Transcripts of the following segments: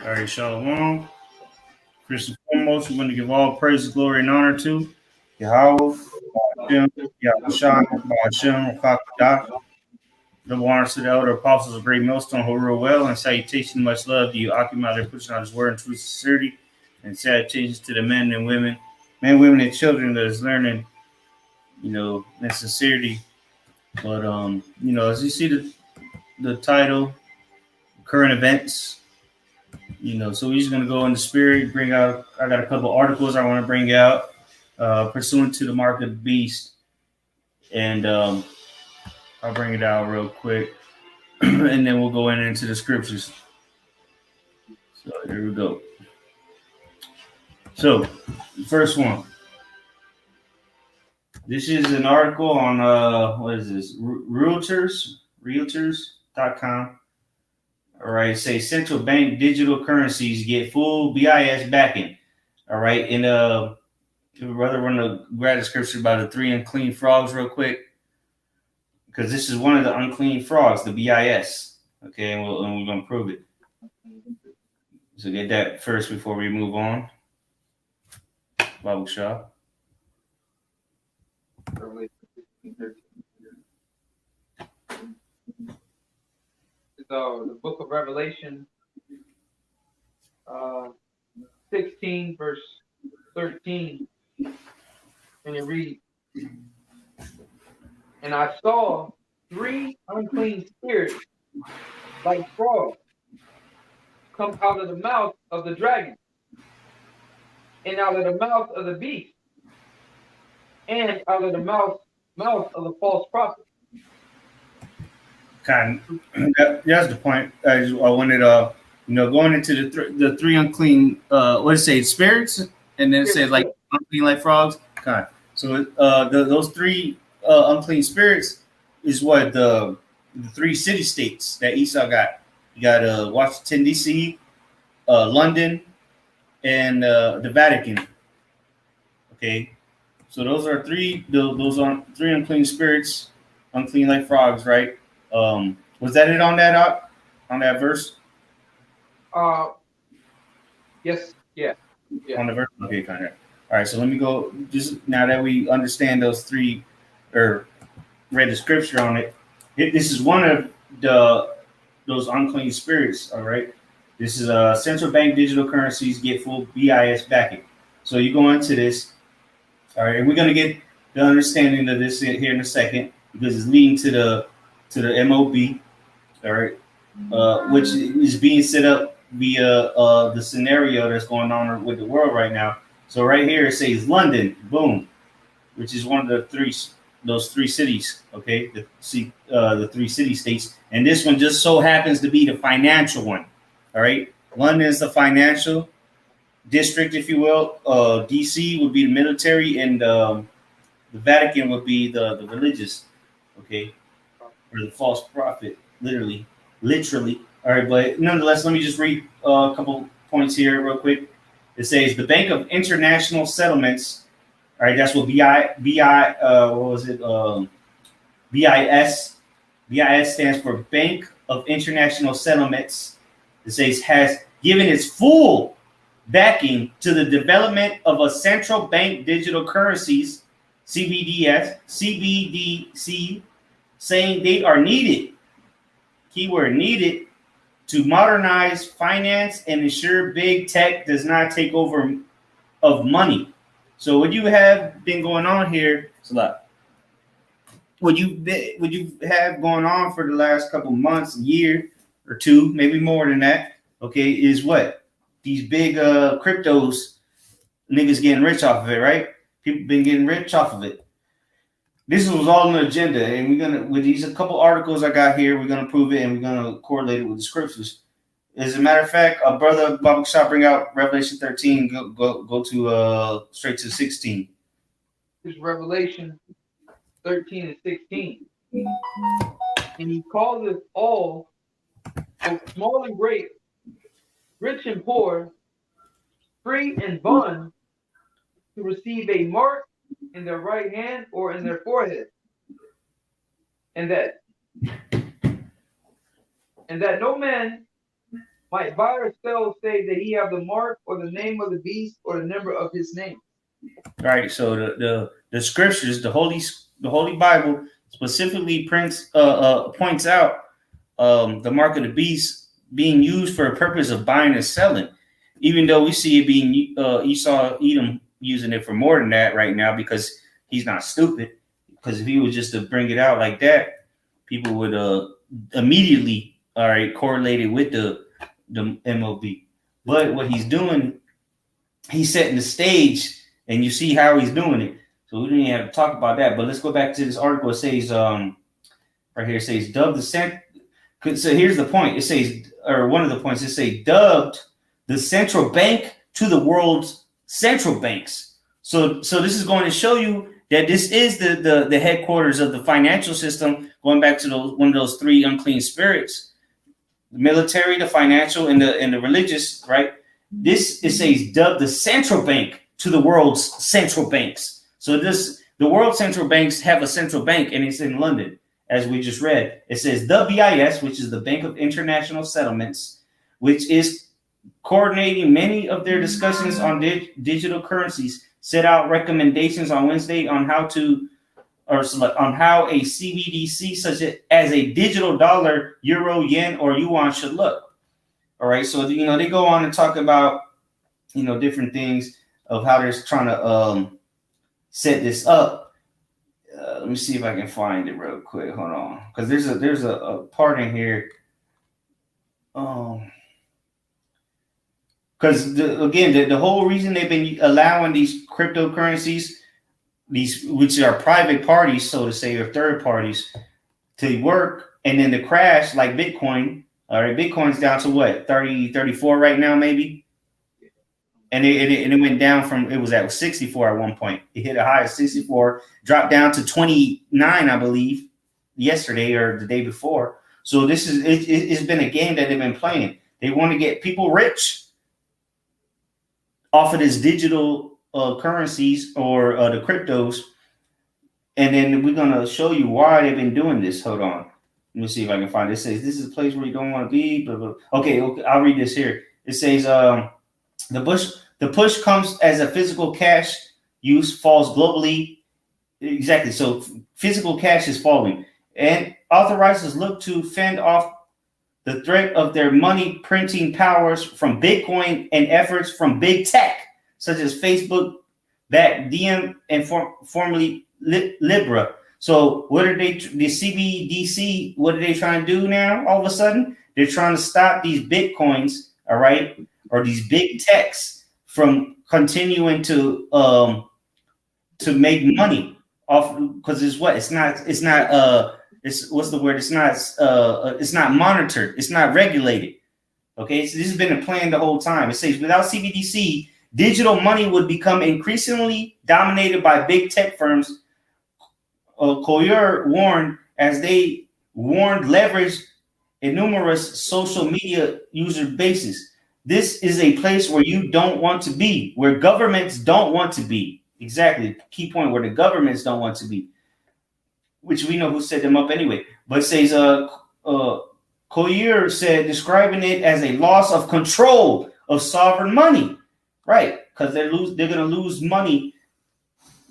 All right, Shalom. First and foremost, we want to give all praise, glory, and honor to Yahweh, Hashem, Yahushua, Hashem, Rafakadah. Double honors to the elder apostles of Great Millstone who rule well, and salutation, much love to you, occupy their pushing out his word in true sincerity, and salutations to the men, women, and children that is learning, in sincerity. But as you see the title, current events. So we're just going to go in the spirit, I got a couple articles I want to bring out, pursuant to the mark of the beast. And I'll bring it out real quick, and then we'll go into the scriptures. So here we go. So the first one. This is an article on, what is this? Realtors.com. All right, say central bank digital currencies get full BIS backing. All right, and brother, we're gonna grab the scripture about the three unclean frogs real quick, because this is one of the unclean frogs, the BIS. Okay, and we're gonna prove it. So get that first before we move on. Bible shop. So the book of Revelation 16 verse 13, and it reads, and I saw three unclean spirits like frogs come out of the mouth of the dragon, and out of the mouth of the beast, and out of the mouth of the false prophet. That's the point. I wanted going into the three unclean what does it say, spirits, and then it says like unclean like frogs. So those three unclean spirits is what the three city states that Esau got. You got Washington D.C., London, and the Vatican. Okay, so those are three unclean spirits, unclean like frogs, right? Was that it on that verse? Yes, yeah. On the verse? Okay, kind of. All right, so let me go, just now that we understand those three, or read the scripture on it. This is one of those unclean spirits, all right? This is central bank digital currencies get full BIS backing. So you go into this, all right, and we're going to get the understanding of this here in a second, because it's leading to the MOB, all right, which is being set up via the scenario that's going on with the world right now. So right here it says London, boom, which is one of those three cities, okay, the three city states, and this one just so happens to be the financial one, all right. London is the financial district, if you will. DC would be the military, and the Vatican would be the religious, okay, or the false prophet, literally. All right, but nonetheless, let me just read a couple points here real quick. It says the Bank of International Settlements. All right, that's what BIS. BIS stands for Bank of International Settlements. It says has given its full backing to the development of a central bank digital currencies, CBDC, saying they are needed. Keyword needed to modernize finance and ensure big tech does not take over of money. So what you have been going on here, it's a lot. What you have going on for the last couple months, a year or two, maybe more than that, okay, is what? These big cryptos, niggas getting rich off of it, right? People been getting rich off of it. This was all on the agenda, and we're gonna, with these a couple articles I got here, we're gonna prove it, and we're gonna correlate it with the scriptures. As a matter of fact, brother Bible Shop bring out Revelation 13. Go to straight to 16. This is Revelation 13 and 16. And he calleth all, both small and great, rich and poor, free and bond, to receive a mark in their right hand or in their forehead, and that no man Might buy or sell say that he have the mark or the name of the beast or the number of his name. Right. So the scriptures, the Holy Bible specifically points out the mark of the beast being used for a purpose of buying and selling, even though we see it being Esau Edom using it for more than that right now because he's not stupid. Because if he was just to bring it out like that, people would immediately correlate it with the MOB. But what he's doing, he's setting the stage, and you see how he's doing it. So we don't even have to talk about that. But let's go back to this article. It says right here, it says dubbed the cent. So here's the point. It says, or one of the points, it says dubbed the central bank to the world's central banks. So this is going to show you that this is the headquarters of the financial system, going back to one of those three unclean spirits: the military, the financial, and the religious. Right? This, it says, dubbed the central bank to the world's central banks. So the world central banks have a central bank, and it's in London, as we just read. It says the BIS, which is the Bank of International Settlements, which is coordinating many of their discussions on digital currencies, set out recommendations on Wednesday on how a CBDC such as a digital dollar, euro, yen, or yuan should look. All right, so they go on and talk about different things of how they're trying to set this up. Let me see if I can find it real quick. Hold on, because there's a part in here. Because the whole reason they've been allowing these cryptocurrencies, which are private parties, so to say, or third parties, to work, and then to crash like Bitcoin. All right, Bitcoin's down to what, 30, 34 right now, maybe, and it went down from, it was at 64 at one point. It hit a high of 64, dropped down to 29, I believe, yesterday or the day before. So it's been a game that they've been playing. They want to get people rich off of this digital currencies or the cryptos. And then we're going to show you why they've been doing this. Hold on. Let me see if I can find it. It says, this is a place where you don't want to be. Blah, blah. Okay, I'll read this here. It says, the push comes as a physical cash use falls globally. Exactly. So physical cash is falling. And authorizers look to fend off the threat of their money printing powers from Bitcoin and efforts from big tech, such as Facebook, that DM, and formerly Libra. So what are the CBDC, what are they trying to do now? All of a sudden, they're trying to stop these Bitcoins, all right, or these big techs from continuing to make money off, because it's not monitored. It's not regulated. Okay. So this has been a plan the whole time. It says without CBDC, digital money would become increasingly dominated by big tech firms. Collier warned, as they leverage in numerous social media user bases. This is a place where you don't want to be, where governments don't want to be. Exactly. Key point, where the governments don't want to be, which we know who set them up anyway. But it says, Collier said, describing it as a loss of control of sovereign money, right? Because they're going to lose money.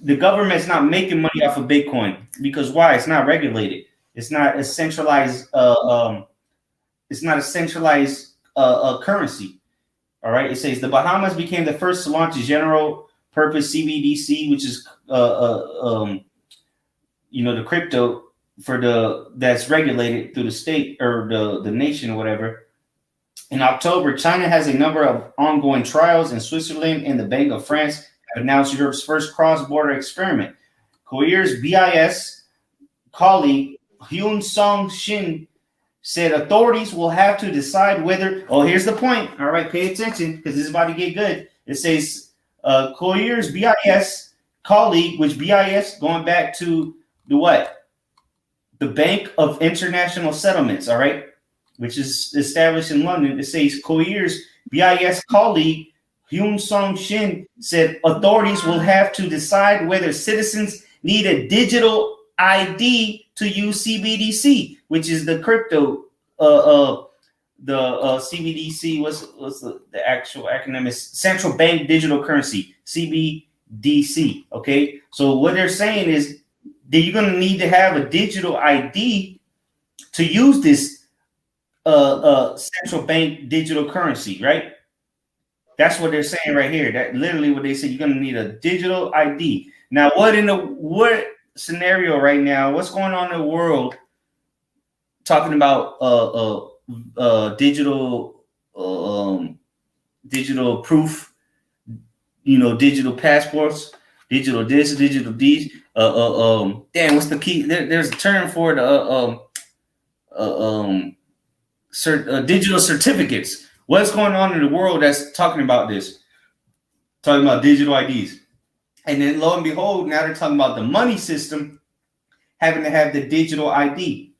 The government's not making money off of Bitcoin because why? It's not regulated. It's not a centralized. It's not a centralized currency. All right. It says the Bahamas became the first to launch a general purpose CBDC, which is the crypto that's regulated through the state or the nation or whatever. In October, China has a number of ongoing trials, in Switzerland and the Bank of France have announced Europe's first cross-border experiment. Collier's BIS colleague Hyun Song Shin said authorities will have to decide whether. Oh, here's the point. All right, pay attention because this is about to get good. It says Collier's BIS colleague, which BIS going back to the what? The Bank of International Settlements. All right, which is established in London. It says Collier's BIS colleague Hyun Song Shin said authorities will have to decide whether citizens need a digital ID to use CBDC, which is the crypto the CBDC. What's the actual acronym? Is Central Bank Digital Currency, CBDC. Okay, so what they're saying is that you're going to need to have a digital ID to use this central bank digital currency, right? That's what they're saying right here. That literally what they say. You're going to need a digital ID. Now, what scenario right now? What's going on in the world? Talking about digital digital proof, digital passports, digital this, digital these. Damn, what's the key? There's a term for it. Digital certificates. What's going on in the world that's talking about this? Talking about digital IDs. And then lo and behold, now they're talking about the money system having to have the digital ID,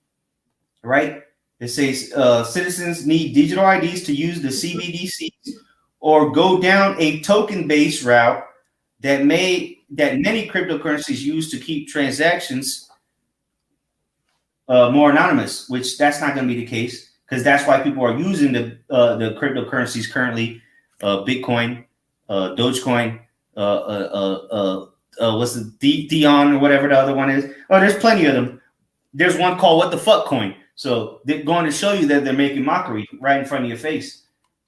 right? It says citizens need digital IDs to use the CBDCs or go down a token-based route that many cryptocurrencies use to keep transactions more anonymous, which that's not going to be the case, because that's why people are using the cryptocurrencies currently, Bitcoin, Dogecoin, what's the Dion or whatever the other one is. Oh, there's plenty of them. There's one called What the Fuck Coin. So they're going to show you that they're making mockery right in front of your face.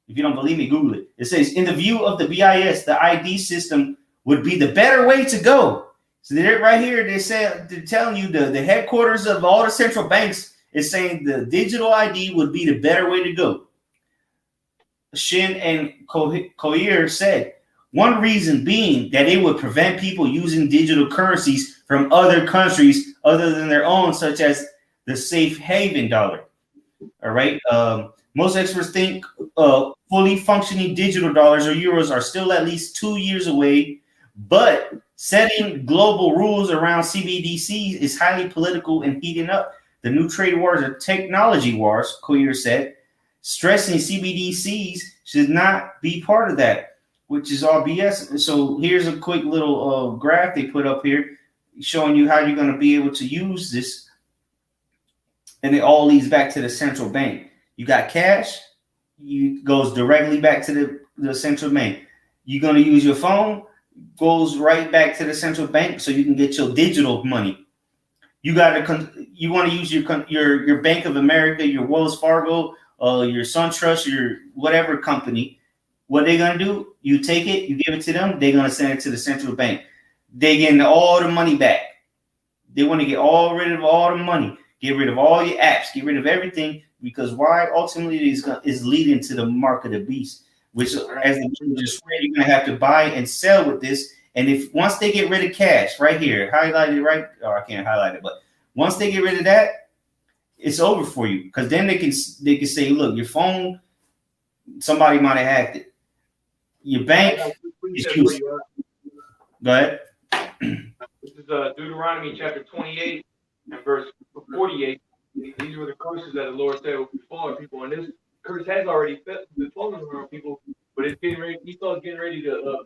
If you don't believe me, Google it. It says, in the view of the BIS, the ID system would be the better way to go. So they're right here. They're telling you the headquarters of all the central banks is saying the digital ID would be the better way to go. Shin and Coir said, one reason being that it would prevent people using digital currencies from other countries other than their own, such as the safe haven dollar. All right. Most experts think fully functioning digital dollars or euros are still at least 2 years away, but setting global rules around CBDCs is highly political and heating up. The new trade wars are technology wars, Coir said, stressing CBDCs should not be part of that, which is all BS. So here's a quick little graph they put up here showing you how you're going to be able to use this. And it all leads back to the central bank. You got cash, goes directly back to the central bank. You're going to use your phone, goes right back to the central bank so you can get your digital money. You want to use your Bank of America, your Wells Fargo, your SunTrust, your whatever company. What they're going to do, you take it, you give it to them, they're going to send it to the central bank. They're getting all the money back. They want to get rid of all the money. Get rid of all your apps. Get rid of everything, because why? Ultimately, is leading to the mark of the beast, which, as the just said, you're going to have to buy and sell with this. And if once they get rid of cash, right here, highlighted right, or I can't highlight it, but once they get rid of that, it's over for you, because then they can say, look, your phone, somebody might have hacked it. Your bank is used. Go ahead. This is Deuteronomy chapter 28 and verse 48. These were the curses that the Lord said would befall people, and this curse has already fallen around people, but it's getting ready. Esau's getting ready to,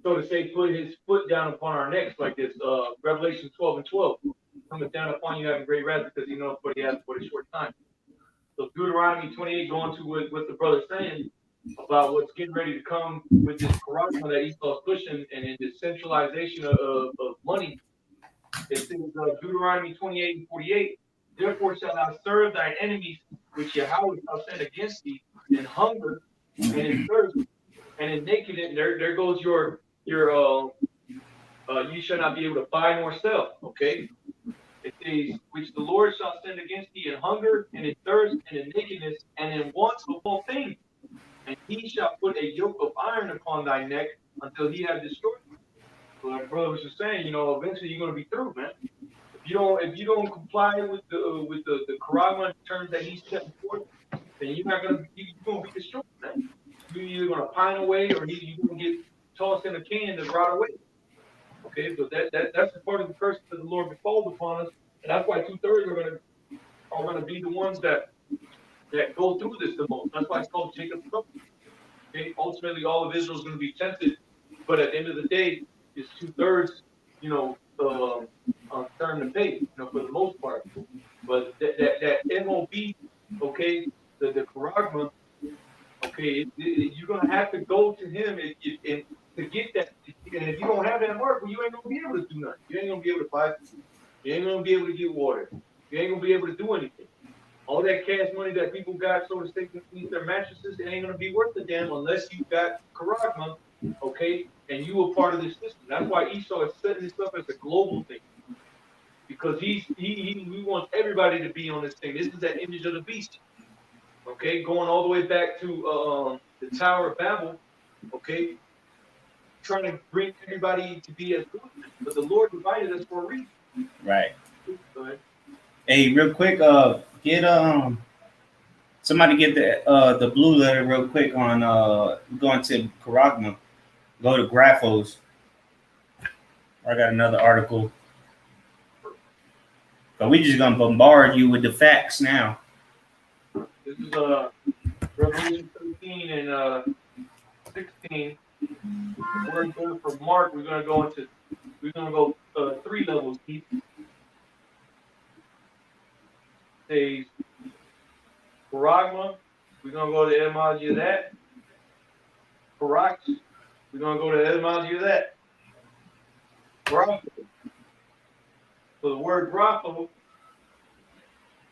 so to say, put his foot down upon our necks like this. Revelation 12:12 cometh down upon you having great wrath, because he knows what he has for a short time. So Deuteronomy 28 going to what the brother's saying about what's getting ready to come with this corruption that Esau's pushing, and in this centralization of money. It says Deuteronomy 28:48, therefore shalt thou serve thine enemies, which Yahweh shall send against thee, in hunger and in thirst and in nakedness. There goes your you shall not be able to buy nor sell. Okay. It says, which the Lord shall send against thee in hunger and in thirst and in nakedness and in want of all things. And he shall put a yoke of iron upon thy neck until he have destroyed you. So our brother was just saying, eventually you're gonna be through, man. If you don't comply with the Quran terms that he's setting forth, then you're gonna be destroyed, man. You're either gonna pine away or you're gonna get tossed in a can to rot away. Okay, so that's the part of the curse that the Lord befalls upon us, and that's why 2/3 are gonna be the ones that go through this the most. That's why it's called Jacob's trouble. Okay, ultimately all of Israel is going to be tempted, but at the end of the day, it's 2/3, turn to pay, for the most part. But that MOB, okay, the charagma You ain't gonna be able to do anything. All that cash money that people got, so to speak, beneath their mattresses, it ain't gonna be worth a damn unless you got charagma, okay, and you were part of this system. That's why Esau is setting this up as a global thing, because he wants everybody to be on this thing. This is that image of the beast, okay, going all the way back to the Tower of Babel, okay, trying to bring everybody to be as good. But the Lord divided us for a reason. Right. Go ahead. Hey, real quick, get somebody get the blue letter real quick on going to charagma. Go to Graphos. I got another article. But we just gonna bombard you with the facts now. This is Revelation 13 and 16. We're going for Mark. We're gonna go 3 levels deep. Says charagma. We're gonna go to the etymology of that. Parax. We're gonna go to the etymology of that. Brothel. So the word brothel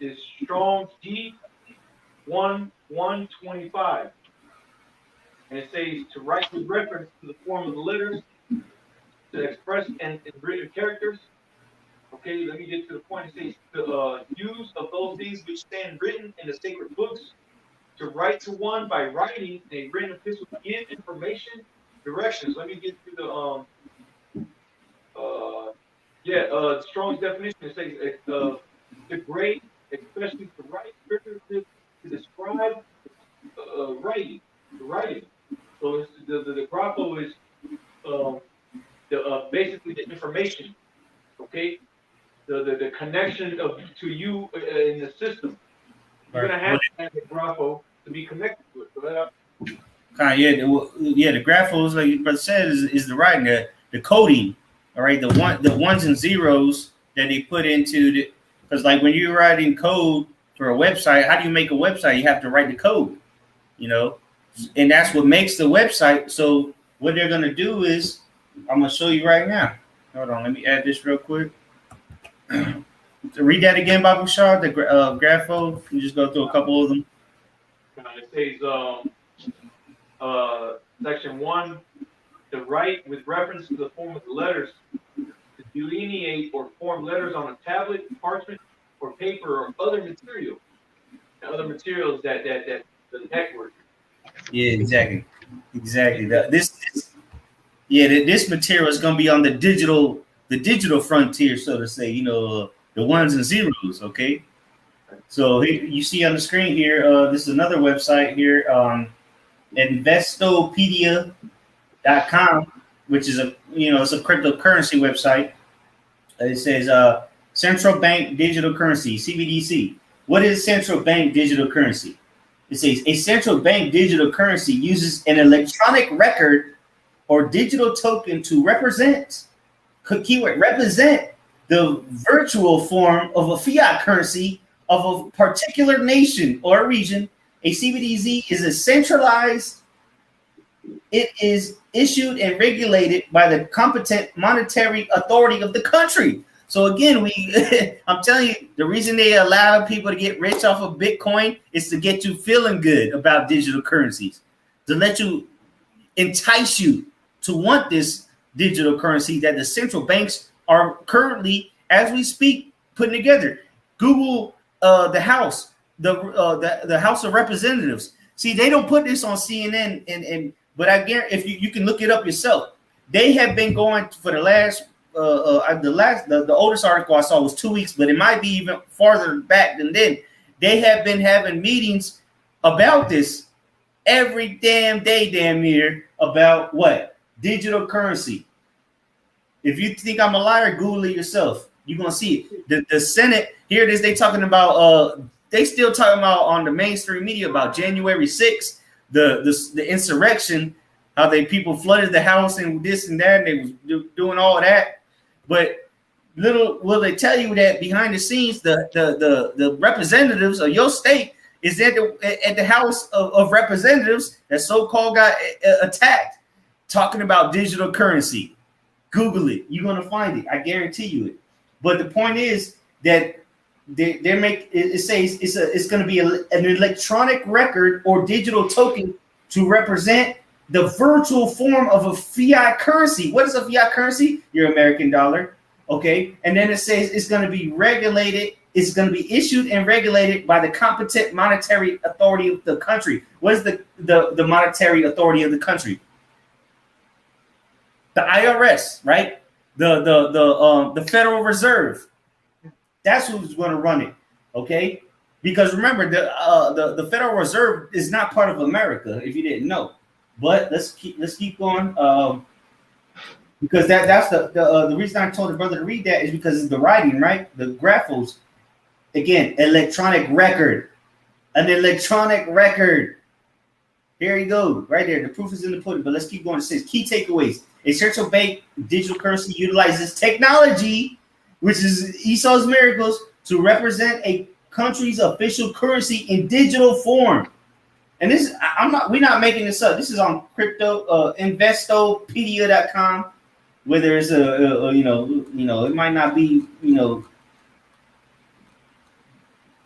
is Strong's G 1125. And it says to write with reference to the form of the letters, to express in written characters. Okay, let me get to the point. It says the use of those things which stand written in the sacred books, to write to one by writing a written epistle to give information, directions. Let me get to the Strong's definition. It says to grade, especially to write, to describe writing, the writing. So it's the grapho is basically the information, okay? The connection to you in the system. You're gonna have to have the grapho to be connected to it. So the graphos, like your brother said, is the writing, the coding. All right, the ones and zeros that they put into because like when you're writing code for a website, how do you make a website? You have to write the code, and that's what makes the website. So what they're gonna do is, I'm gonna show you right now. Hold on, let me add this real quick. Read that again, Babu Shah, the grapho. You just go through a couple of them. It says section 1, to write with reference to the form of the letters, to delineate or form letters on a tablet, parchment, or paper, or other material. Other materials that the network. Yeah, exactly. This material is going to be on the digital frontier, so to say. The ones and zeros. Okay. So you see on the screen here. This is another website here. Investopedia.com, which is it's a cryptocurrency website. It says central bank digital currency, CBDC. What is central bank digital currency? It says a central bank digital currency uses an electronic record or digital token to represent the virtual form of a fiat currency of a particular nation or region. A CBDC is a centralized. It is issued and regulated by the competent monetary authority of the country. So again, I'm telling you, the reason they allow people to get rich off of Bitcoin is to get you feeling good about digital currencies, to let you entice you to want this digital currency that the central banks are currently, as we speak, putting together. Google the House, the House of Representatives. See, they don't put this on CNN, but I guarantee if you can look it up yourself, they have been going for the oldest article I saw was 2 weeks, but it might be even farther back than then. They have been having meetings about this every damn day, damn near, about what? Digital currency. If you think I'm a liar, Google it yourself. You're gonna see it. The Senate, here it is, they talking about they still talking about on the mainstream media about January 6th, the insurrection, how people flooded the house and this and that, and they was doing all that. But little will they tell you that behind the scenes, the representatives of your state is at the House of Representatives that so-called got attacked, talking about digital currency. Google it. You're going to find it. I guarantee you it. But the point is that it says it's going to be an electronic record or digital token to represent the virtual form of a fiat currency. What is a fiat currency? Your American dollar. Okay. And then it says it's going to be regulated. It's going to be issued and regulated by the competent monetary authority of the country. What is the monetary authority of the country? The IRS, right? The Federal Reserve. That's who's going to run it. Okay. Because remember, the Federal Reserve is not part of America, if you didn't know. But let's keep going. Because that's the reason I told the brother to read that is because it's the writing, right? The graphos. Again, electronic record. An electronic record. Here you go. Right there. The proof is in the pudding. But let's keep going. It says key takeaways. A central bank digital currency utilizes technology, which is Esau's miracles, to represent a country's official currency in digital form. And this, we're not making this up. This is on crypto, investopedia.com, where there's it might not be,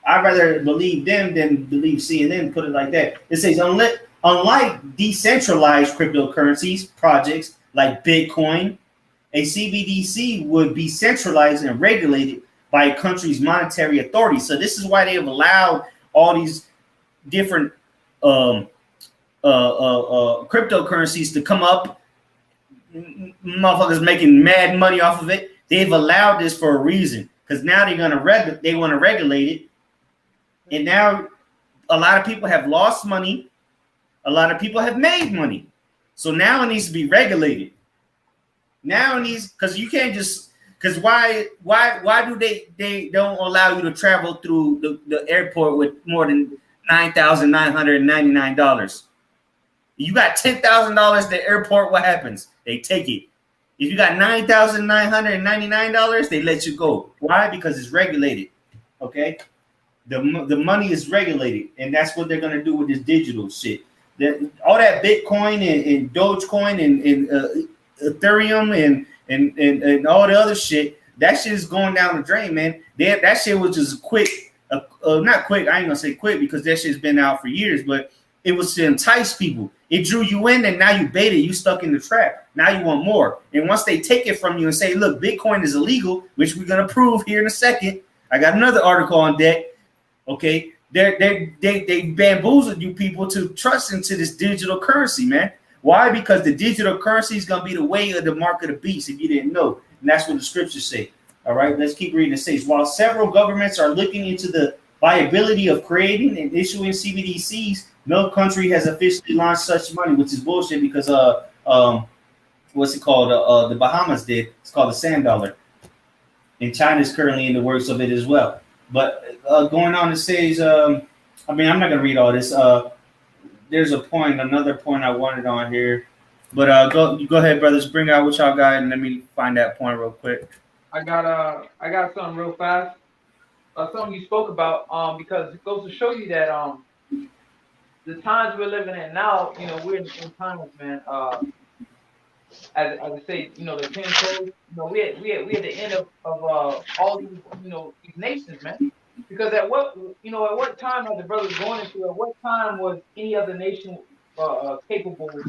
I'd rather believe them than believe CNN, put it like that. It says, unlike decentralized cryptocurrencies projects like Bitcoin, a CBDC would be centralized and regulated by a country's monetary authority. So this is why they have allowed all these different cryptocurrencies to come up. Motherfuckers making mad money off of it. They've allowed this for a reason, because now they want to regulate it. And now a lot of people have lost money. A lot of people have made money. So now it needs to be regulated. Now it needs, because you can't just, because why do they don't allow you to travel through the airport with more than $9,999? You got $10,000 at the airport, what happens? They take it. If you got $9,999, they let you go. Why? Because it's regulated. Okay? The money is regulated, and that's what they're gonna do with this digital shit. All that Bitcoin and Dogecoin and Ethereum and all the other shit, that shit is going down the drain, man. That shit was just quick, not quick. I ain't gonna say quick because that shit's been out for years, but it was to entice people. It drew you in, and now you baited. You stuck in the trap. Now you want more. And once they take it from you and say, "Look, Bitcoin is illegal," which we're gonna prove here in a second. I got another article on deck. Okay, they bamboozled you people to trust into this digital currency, man. Why? Because the digital currency is gonna be the way of the mark of the beast, if you didn't know, and that's what the scriptures say. All right, let's keep reading. It says, while several governments are looking into the viability of creating and issuing CBDCs, no country has officially launched such money, which is bullshit because what's it called? The Bahamas did. It's called the sand dollar, and China is currently in the works of it as well. But going on, it says, I'm not gonna read all this. There's another point I wanted on here, but go ahead, brothers, bring out what y'all got, and let me find that point real quick. I got something real fast. Something you spoke about, because it goes to show you that the times we're living in now, we're in times, man. As I say, the 10 toes, we at the end of all these, these nations, man. Because at what time are the brothers going into? At what time was any other nation capable to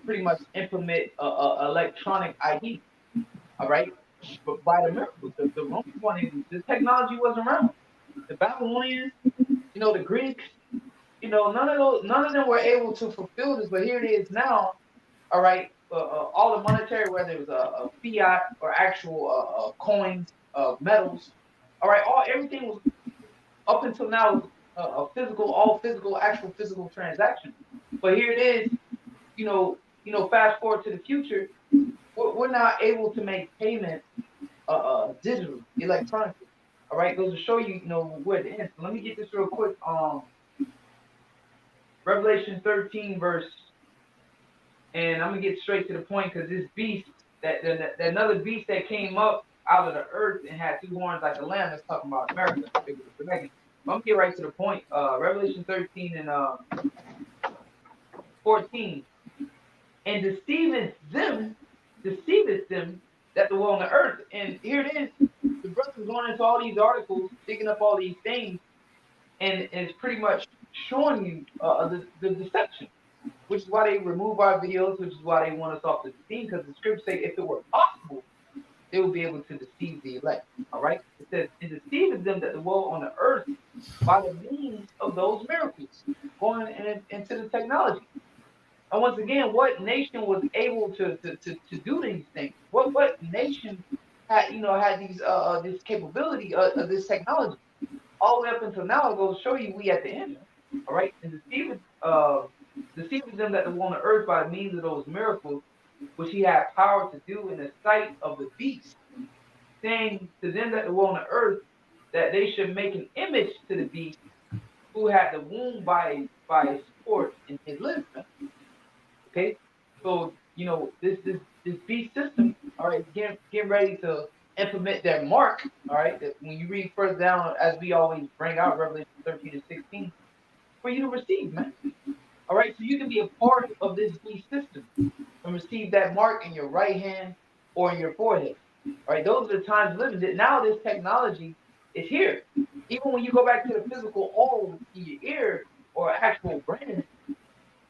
pretty much implement electronic ID? All right, but by the miracles, the Romans wanted, the technology wasn't around. The Babylonians, the Greeks, none of them were able to fulfill this. But here it is now. All right, all the monetary, whether it was a fiat or actual coins, metals. All right, everything was up until now a physical, actual physical transaction. But here it is, fast forward to the future, we're not able to make payments digitally, electronically. All right, goes to show you, where it ends. So let me get this real quick. Revelation 13 verse, and I'm gonna get straight to the point because this beast, that another beast that came up out of the earth and had two horns like a lamb, that's talking about America. I'm gonna get right to the point. Revelation 13 and 14, and deceiveth them that dwell on the earth. And here it is, the brother's going into all these articles, digging up all these things, and it's pretty much showing you the deception, which is why they remove our videos, which is why they want us off the scene, because the scriptures say if it were possible, they will be able to deceive the elect. All right? It says, and deceiveth them that dwell on the earth by the means of those miracles, going into the technology. And once again, what nation was able to do these things? What nation had had these this capability of this technology? All the way up until now, it goes to show you we at the end. All right, and deceiving them that were on the earth by means of those miracles, which he had power to do in the sight of the beast, saying to them that were on the earth that they should make an image to the beast who had the wound by a sword in his lips. Okay, so this beast system, all right, getting ready to implement their mark. All right, that when you read further down, as we always bring out Revelation 13 and 16, for you to receive, man. All right, so you can be a part of this beast system and receive that mark in your right hand or in your forehead. All right, those are the times living. That now this technology is here. Even when you go back to the physical all in your ear or actual brand,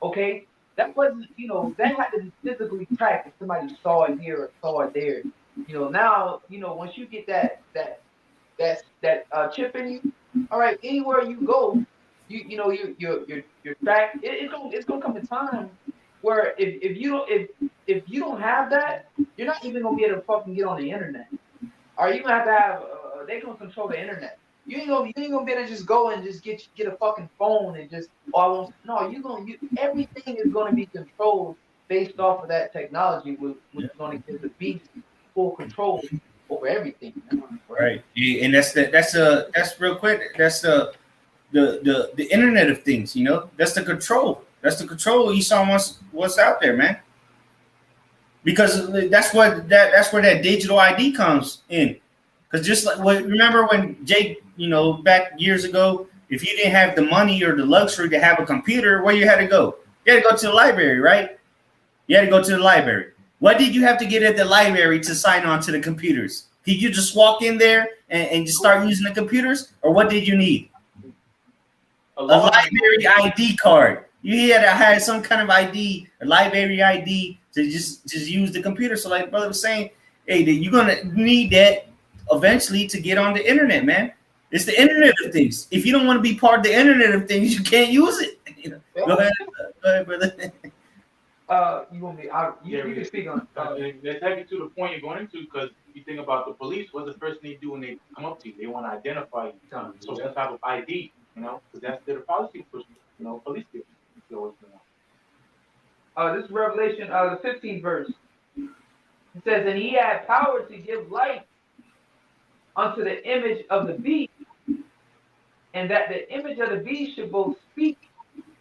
okay, that wasn't, that had to be physically tracked if somebody saw it here or saw it there. Now, once you get that chip in you, all right, anywhere you go, you're tracked. It's gonna come a time where if you don't have that, you're not even gonna be able to fucking get on the internet. Or you gonna have they gonna control the internet. You ain't gonna be able to just go and just get a fucking phone and just no, everything is gonna be controlled based off of that technology, which is gonna give the beast full control over everything. Right, and that's real quick. That's the Internet of Things. That's the control. That's the control Esau what's out there, man. Because that's where that digital ID comes in. Because just like remember when Jake, back years ago, if you didn't have the money or the luxury to have a computer, where you had to go? You had to go to the library, right? You had to go to the library. What did you have to get at the library to sign on to the computers? Did you just walk in there and just start using the computers? Or what did you need? A library ID card. You had to have some kind of ID, a library ID, to just use the computer. So like brother was saying, hey, you're going to need that eventually to get on the internet, man. It's the Internet of Things. If you don't want to be part of the Internet of Things, you can't use it. Go ahead, brother. You want me? You can speak on it. Let's take it to the point you're going into, because you think about the police. What's the first thing they do when they come up to you? They want to identify you. So some type of ID, because that's their policy push. Police do. This is Revelation, the 15th verse. It says, and he had power to give life unto the image of the beast, and that the image of the beast should both speak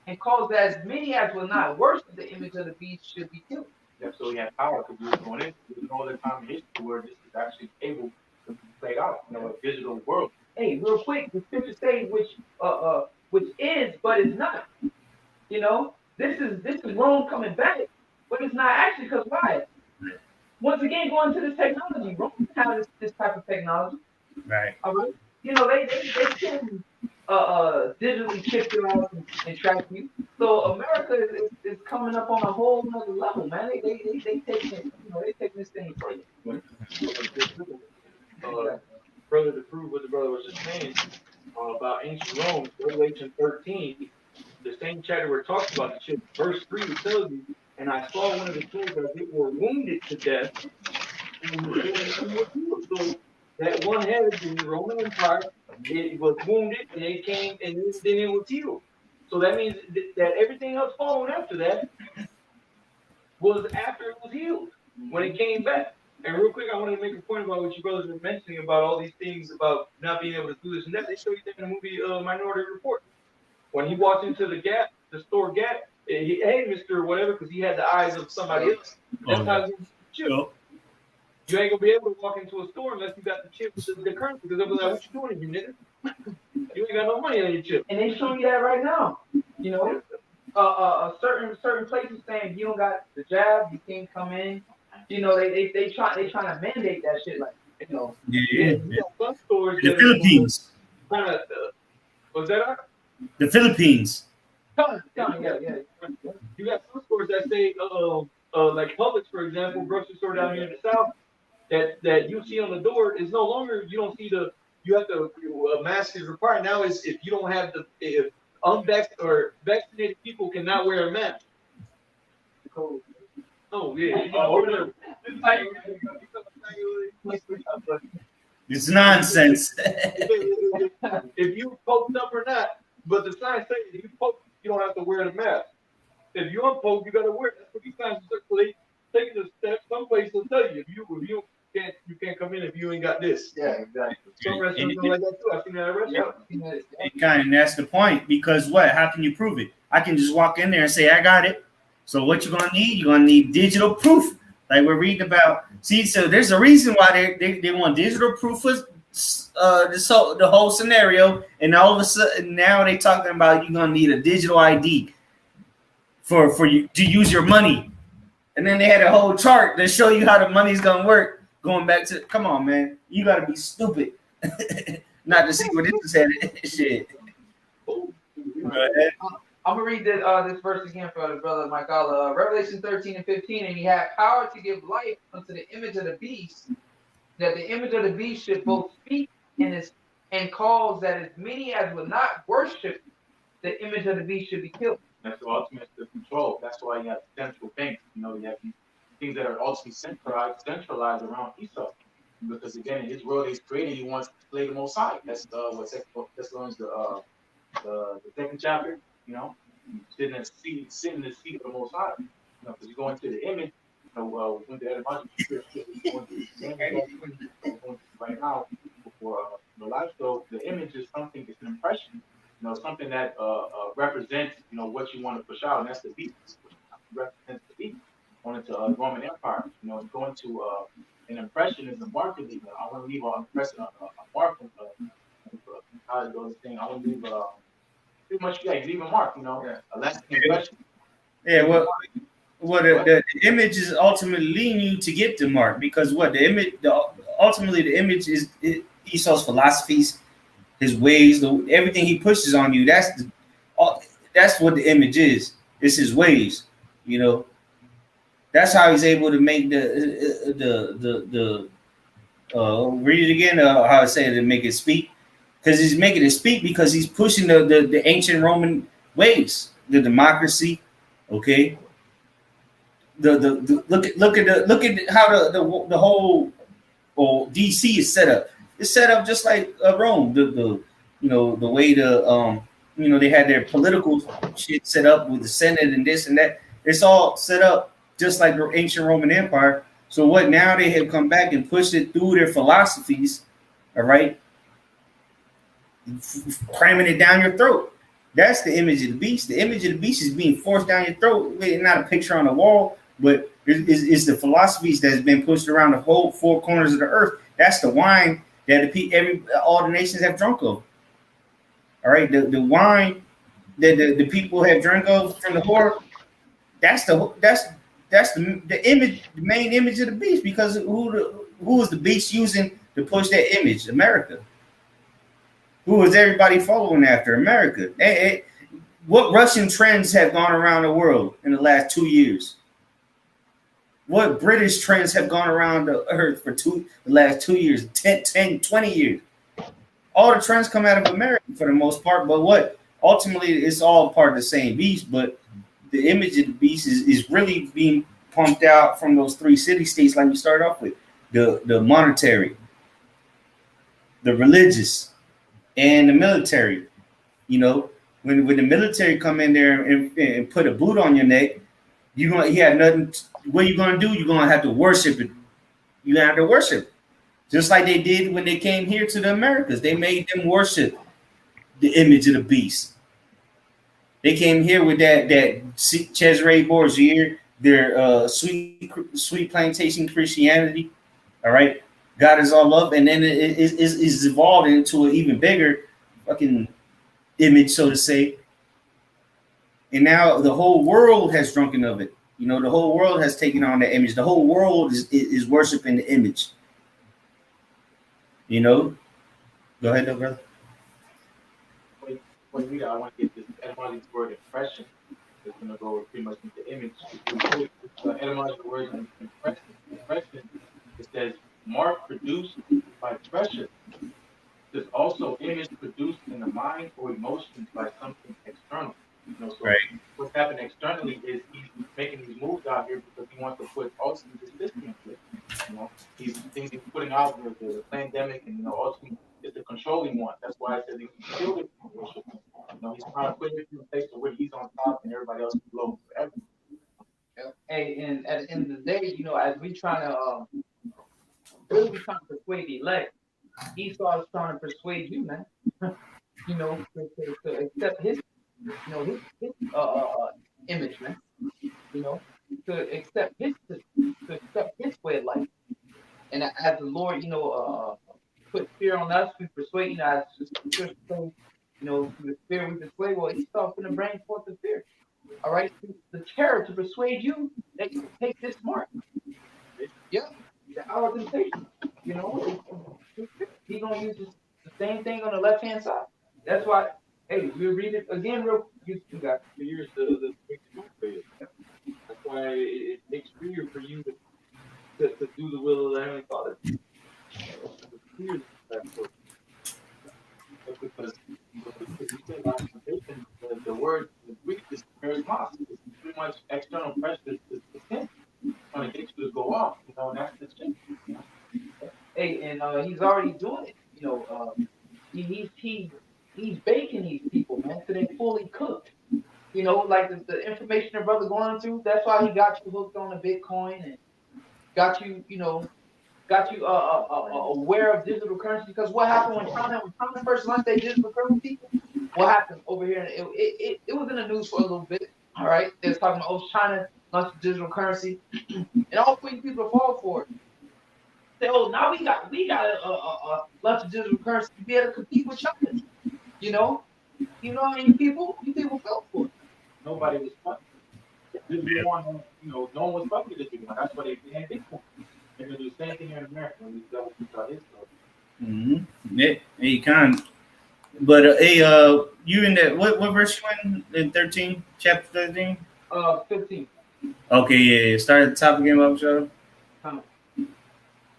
and cause that as many as will not worship the image of the beast should be killed. Yeah, so he had power because we were going in. There's no other time in history where this is actually able to be played out, a digital world. Hey, real quick, the scriptures say which is but is not. This is Rome coming back, but it's not actually, because why? Once again, going to this technology, Rome doesn't have this type of technology. Right. All right. They can digitally chip you out and track you. So America is coming up on a whole nother level, man. They taking it, they taking this thing further. Further to prove what the brother was just saying about ancient Rome, Revelation 13, the same chapter where it talks about the chip, verse 3 tells you, and I saw one of the children as it were wounded to death, so that one head in the Roman Empire, it was wounded, and it came, and then it was healed. So that means that everything else following after that was after it was healed, when it came back. And real quick, I wanted to make a point about what you brothers were mentioning about all these things about not being able to do this and that. They show you that in the movie Minority Report. When he walked into the store Gap, hey, Mr. Whatever, because he had the eyes of somebody else. That's how you chip. You ain't gonna be able to walk into a store unless you got the chip with the currency, because they'll be like, what you doing, you nigga? You ain't got no money on your chip. And they show you that right now. Certain places saying if you don't got the jab, you can't come in. They trying to mandate that shit. Like, Yeah. You got some stores The that Philippines. kind of was that The Philippines. yeah. You got some stores that say like Publix, for example, grocery store down here in the South, that you see on the door is no longer, you don't see the, you have to, mask is required now. Is if you don't have if unvaccinated or vaccinated people cannot wear a mask. Oh yeah. It's nonsense. If you poked up or not, but the sign says if you poke, you don't have to wear the mask. If you unpoke, you gotta wear it. That's what these signs circulate. Taking a step, some place will tell you if you can't come in if you ain't got this. Yeah, exactly. Some restaurants do like that too. I've seen that at restaurants. And kind of that's the point, because what? How can you prove it? I can just walk in there and say I got it. So what you're gonna need? You're gonna need digital proof, like we're reading about. See, so there's a reason why they want digital proof for the whole scenario, and all of a sudden now they talking about you're gonna need a digital ID for you to use your money. And then they had a whole chart that show you how the money's gonna work. Going back to, come on, man, you gotta be stupid not to see what this is headed. Shit. I'm gonna read this verse again for the brother Michael. Revelation 13:15, and he had power to give life unto the image of the beast, that the image of the beast should both speak and cause that as many as would not worship the image of the beast should be killed. That's the ultimate control. That's why you have central banks. You know, you have these things that are ultimately centralized around Esau. Because again, in his world he's created, he wants to slay the Most High. That's what Thessalonians the second chapter. You know, sitting in the seat of the Most High. You know, because you go into the image. You know, when the etymology right now for the life. So the image is something. It's an impression. You know, something that represents, you know, what you want to push out, and that's the beast. Represents the beast. Going into Roman Empire, you know, going to an impression is a mark of leaving. I want to leave an impression, a mark of how to go this thing. I want to leave pretty much, yeah, you leave a mark, you know, a lasting impression. Yeah, well, the image is ultimately leading you to get the mark, because what the image, ultimately the image is Esau's philosophies, his ways, everything he pushes on you. That's what the image is. It's his ways, you know. That's how he's able to make the read it again. How I say it, to make it speak, because he's making it speak because he's pushing the ancient Roman ways, the democracy. Okay. Look at how the whole DC is set up. It's set up just like Rome. The way they had their political shit set up with the Senate and this and that. It's all set up just like the ancient Roman Empire. So what now they have come back and pushed it through their philosophies, all right, cramming it down your throat. That's the image of the beast. The image of the beast is being forced down your throat. It's not a picture on the wall, but it's the philosophies that's been pushed around the whole four corners of the earth. That's the wine that all the nations have drunk of. All right, the wine that the people have drunk of from the whore. That's the image, the main image of the beast. Because who is the beast using to push that image? America. Who is everybody following after? America. What Russian trends have gone around the world in the last 2 years? What British trends have gone around the earth for the last 2 years, 10, 20 years? All the trends come out of America for the most part, but what? Ultimately, it's all part of the same beast, but the image of the beast is really being pumped out from those three city-states like we started off with. The monetary, the religious, and the military. You know, when the military come in there and put a boot on your neck, you have nothing. What are you gonna do? You're gonna have to worship it. You're gonna have to worship, just like they did when they came here to the Americas. They made them worship the image of the beast. They came here with that Cesare Borgia, their sweet plantation Christianity. All right, God is all love, and then it's evolved into an even bigger fucking image, so to say. And now the whole world has drunken of it. You know, the whole world has taken on that image. The whole world is worshiping the image. You know, go ahead, though, brother. When you read it, I want to get this etymology word impression. It's going to go pretty much into image. Etymology word impression. It says mark produced by pressure. There's also image produced in the mind or emotions by something external. So Right. what's happening externally is he's making these moves out here because he wants to put ultimately this system in place. These things he's putting out there, the pandemic, and ultimately it's the controlling one. That's why I said he can kill it. He's trying to put it in a place to where he's on top and everybody else is below forever. Hey, and at the end of the day, as we trying to really we trying to persuade the elect, Esau is trying to persuade you, man. To accept his, his image, man. To accept his system, to accept his way of life. And as the Lord, put fear on us, we persuade, as the through the fear we persuade. Well, Esau going to bring forth the fear. All right, the terror to persuade you that you take this mark. Yeah, the hour of temptation. He's gonna use the same thing on the left hand side. That's why. Hey, we read it again, real. You got Here's the that's why it takes fear for you to do the will of the Heavenly Father. Fear That's because you said about temptation, the word in Greek is charismos. It's pretty much external pressure to sin, trying to get you to go off. And that's the thing. Hey, and he's already doing it. He's baking these people, man, so they fully cooked. Like the information the brother going through. That's why he got you hooked on the Bitcoin and got you, aware of digital currency. Because what happened when China first launched their digital currency? What happened over here? It was in the news for a little bit. All right, they was talking about China launched digital currency, and all three people fall for it. Say, now we got a bunch of digital currency to be able to compete with China. How many people? You people fell for it. Nobody was fucking. No one was fucking with this one. That's why they banned Bitcoin. They're gonna do the same thing here in America when we got his stuff. Yeah, you can. But hey, you in that what verse you in 13, chapter 13? 15. Okay, yeah. Start at the top again, Bob Show.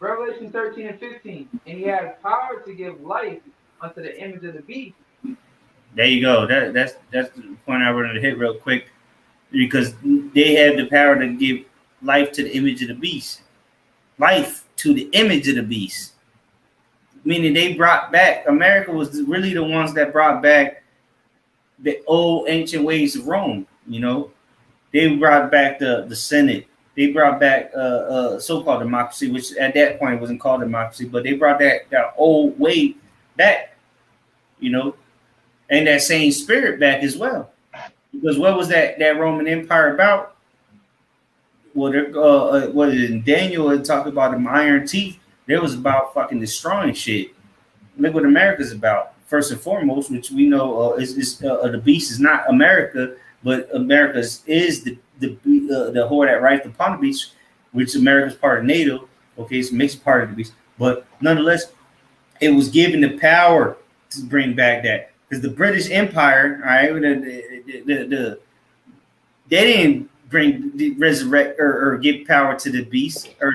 Revelation 13 and 15. And he has power to give life unto the image of the beast. There you go. That's the point I wanted to hit real quick, because they have the power to give life to the image of the beast. Life to the image of the beast. Meaning they brought back, America was really the ones that brought back the old ancient ways of Rome. They brought back the Senate. They brought back so-called democracy, which at that point wasn't called democracy, but they brought that old way back, and that same spirit back as well. Because what was that Roman Empire about? What in Daniel had talked about the iron teeth. It was about fucking destroying shit. Look what America's about. First and foremost, which we know is the beast is not America, but America is the whore that rides upon the beast, which America's part of NATO. Okay, so it makes it part of the beast. But nonetheless, it was given the power to bring back that. Because the British Empire, all right, they didn't resurrect or give power to the beast, or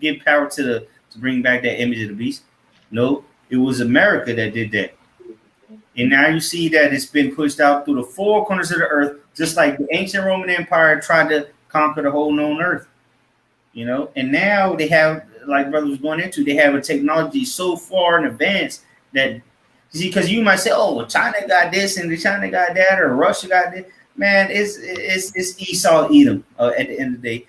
give power to bring back that image of the beast. No, it was America that did that. And now you see that it's been pushed out through the four corners of the earth, just like the ancient Roman Empire tried to conquer the whole known earth. And now they have, like brother was going into, they have a technology so far in advance that, because you might say, oh, well, China got this and China got that, or Russia got this. Man, it's Esau Edom at the end of the day,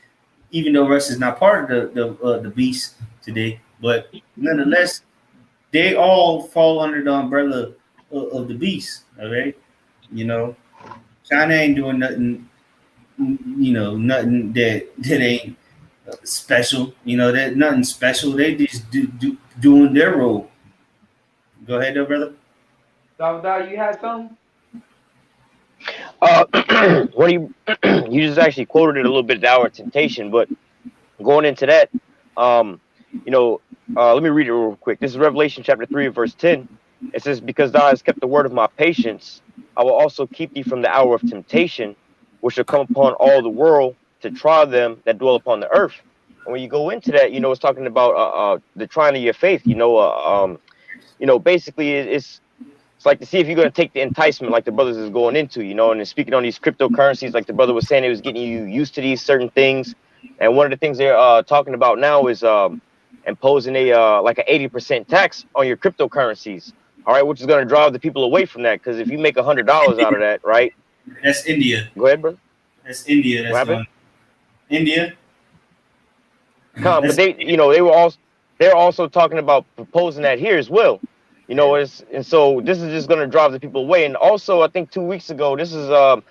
even though Russia is not part of the beast today. But nonetheless, they all fall under the umbrella of the beast. Okay, China ain't doing nothing. Nothing that ain't special. That nothing special. They just doing their role. Go ahead, though, brother. Dog, you had something? What do you just actually quoted it a little bit, the hour of temptation, but going into that, Let me read it real quick. This is Revelation chapter 3, verse 10. It says, because thou hast kept the word of my patience, I will also keep thee from the hour of temptation, which shall come upon all the world to try them that dwell upon the earth. And when you go into that, it's talking about the trying of your faith. Basically it's like to see if you're going to take the enticement like the brothers is going into, and then speaking on these cryptocurrencies, like the brother was saying, it was getting you used to these certain things. And one of the things they're talking about now is imposing a like an 80% tax on your cryptocurrencies. All right, which is going to drive the people away from that, because if you make $100 out of that, right? That's India. Go ahead, bro. That's India. What That's happened? doing India. But That's, they're also talking about proposing that here as well. And so this is just going to drive the people away. And also, I think 2 weeks ago, this is I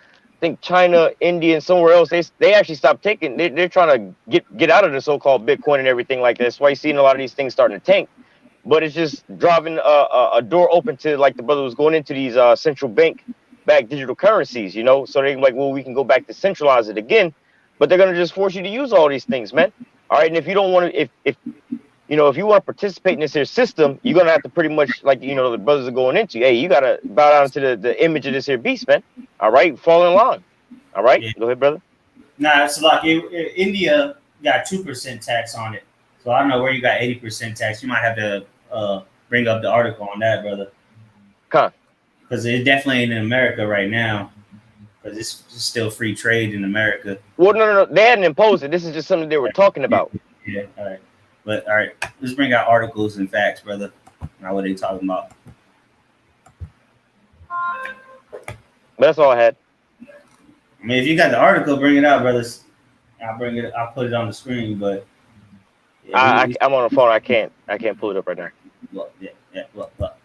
think China, India, and somewhere else, they actually stopped taking. They're trying to get out of the so-called Bitcoin and everything like that. That's why you're seeing a lot of these things starting to tank. But it's just driving a door open to, like the brother was going into, these central bank backed digital currencies. So they're like, well, we can go back to centralize it again. But they're going to just force you to use all these things, man. All right, and if you don't want to, if you want to participate in this here system, you're gonna have to pretty much, like, the brothers are going into. Hey, you gotta bow down to the image of this here beast, man. All right, fall in line. All right, yeah. Go ahead, brother. Nah, it's like India got 2% tax on it. So I don't know where you got 80% tax. You might have to bring up the article on that, brother. Because it definitely ain't in America right now. Because it's still free trade in America. Well, no, they hadn't imposed it. This is just something they were talking about. Yeah, all right. But all right, let's bring out articles and facts, brother. Not what they talking about. But that's all I had. I mean, if you got the article, bring it out, brothers. I'll bring it. I'll put it on the screen. But yeah, I'm on the phone. I can't pull it up right now. Well, well.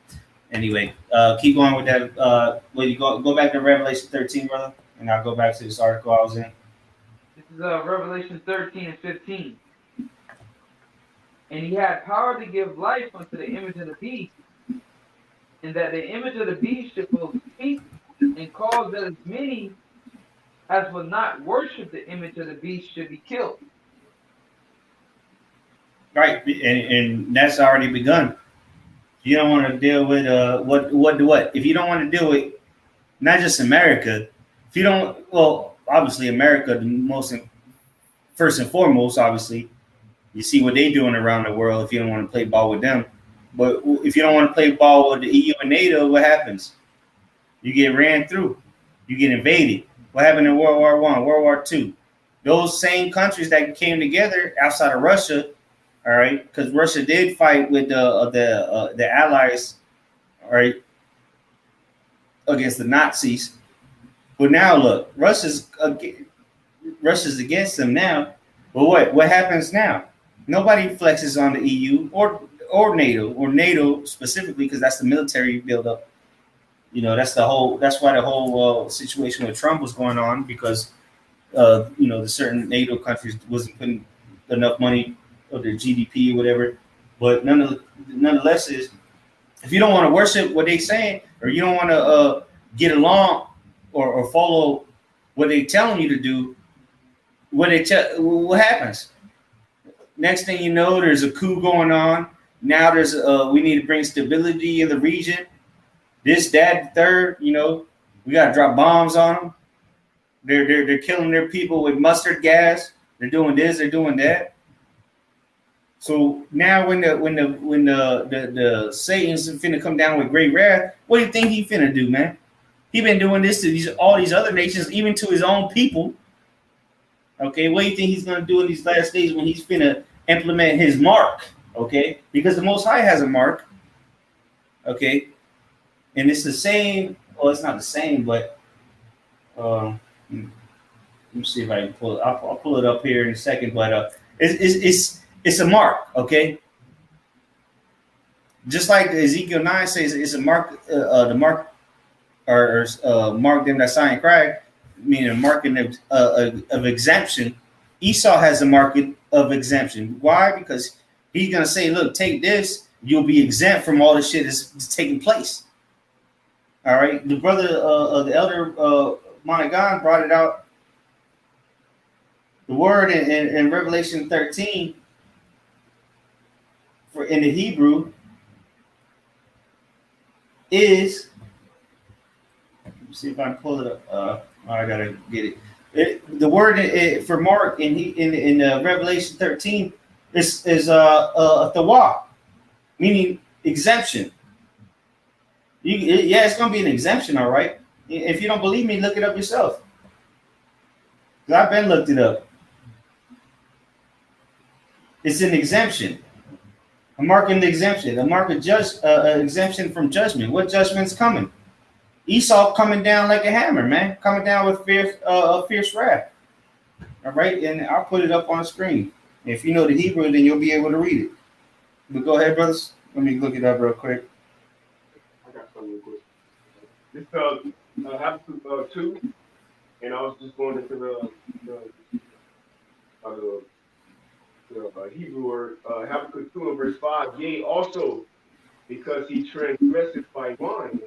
Anyway, keep going with that. Will you go back to Revelation 13, brother, and I'll go back to this article I was in. This is Revelation 13 and 15. And he had power to give life unto the image of the beast, and that the image of the beast should both speak and cause that as many as would not worship the image of the beast should be killed. Right, and that's already begun. You don't want to deal with what? If you don't want to deal with not just America, if you don't, well, obviously America, first and foremost, obviously. You see what they're doing around the world if you don't want to play ball with them. But if you don't want to play ball with the EU and NATO, what happens? You get ran through. You get invaded. What happened in World War I, World War II? Those same countries that came together outside of Russia, all right, because Russia did fight with the Allies, all right, against the Nazis. But now look, Russia's against them now. But what happens now? Nobody flexes on the EU or NATO specifically, because that's the military buildup. That's why the whole situation with Trump was going on, because the certain NATO countries wasn't putting enough money or their GDP or whatever. But nonetheless, is if you don't want to worship what they saying, or you don't want to get along or follow what they telling you to do, what happens? Next thing you know, there's a coup going on. Now there's we need to bring stability in the region. This, that, the third. We got to drop bombs on them. They're killing their people with mustard gas. They're doing this. They're doing that. So now when the Satan's finna come down with great wrath, what do you think he finna do, man? He been doing this to all these other nations, even to his own people. Okay, what do you think he's going to do in these last days when he's finna implement his mark? Okay, because the Most High has a mark. Okay, and it's the same. Well, it's not the same, but let me see if I can pull it. I'll pull it up here in a second. But it's a mark. Okay, just like Ezekiel 9 says, it's a mark. The mark or mark them that sign Christ. Meaning a market of exemption. Esau has a market of exemption. Why? Because he's going to say, look, take this. You'll be exempt from all the shit that's taking place. All right. The brother, the elder Monaghan brought it out. The word in Revelation 13 for in the Hebrew is, let me see if I can pull it up. I gotta get it. The word for Mark in Revelation 13 is thawa, meaning exemption. Yeah, it's gonna be an exemption, all right. If you don't believe me, look it up yourself. I've been looked it up. It's an exemption. A mark in the exemption. A mark of exemption from judgment. What judgment's coming? Esau coming down like a hammer, man. Coming down with fierce wrath. All right, and I'll put it up on the screen. If you know the Hebrew, then you'll be able to read it. But go ahead, brothers. Let me look it up real quick. I got something real quick. This Habakkuk 2, and I was just going into the Hebrew word Habakkuk 2 and verse 5. Yea, also because he transgressed by wine.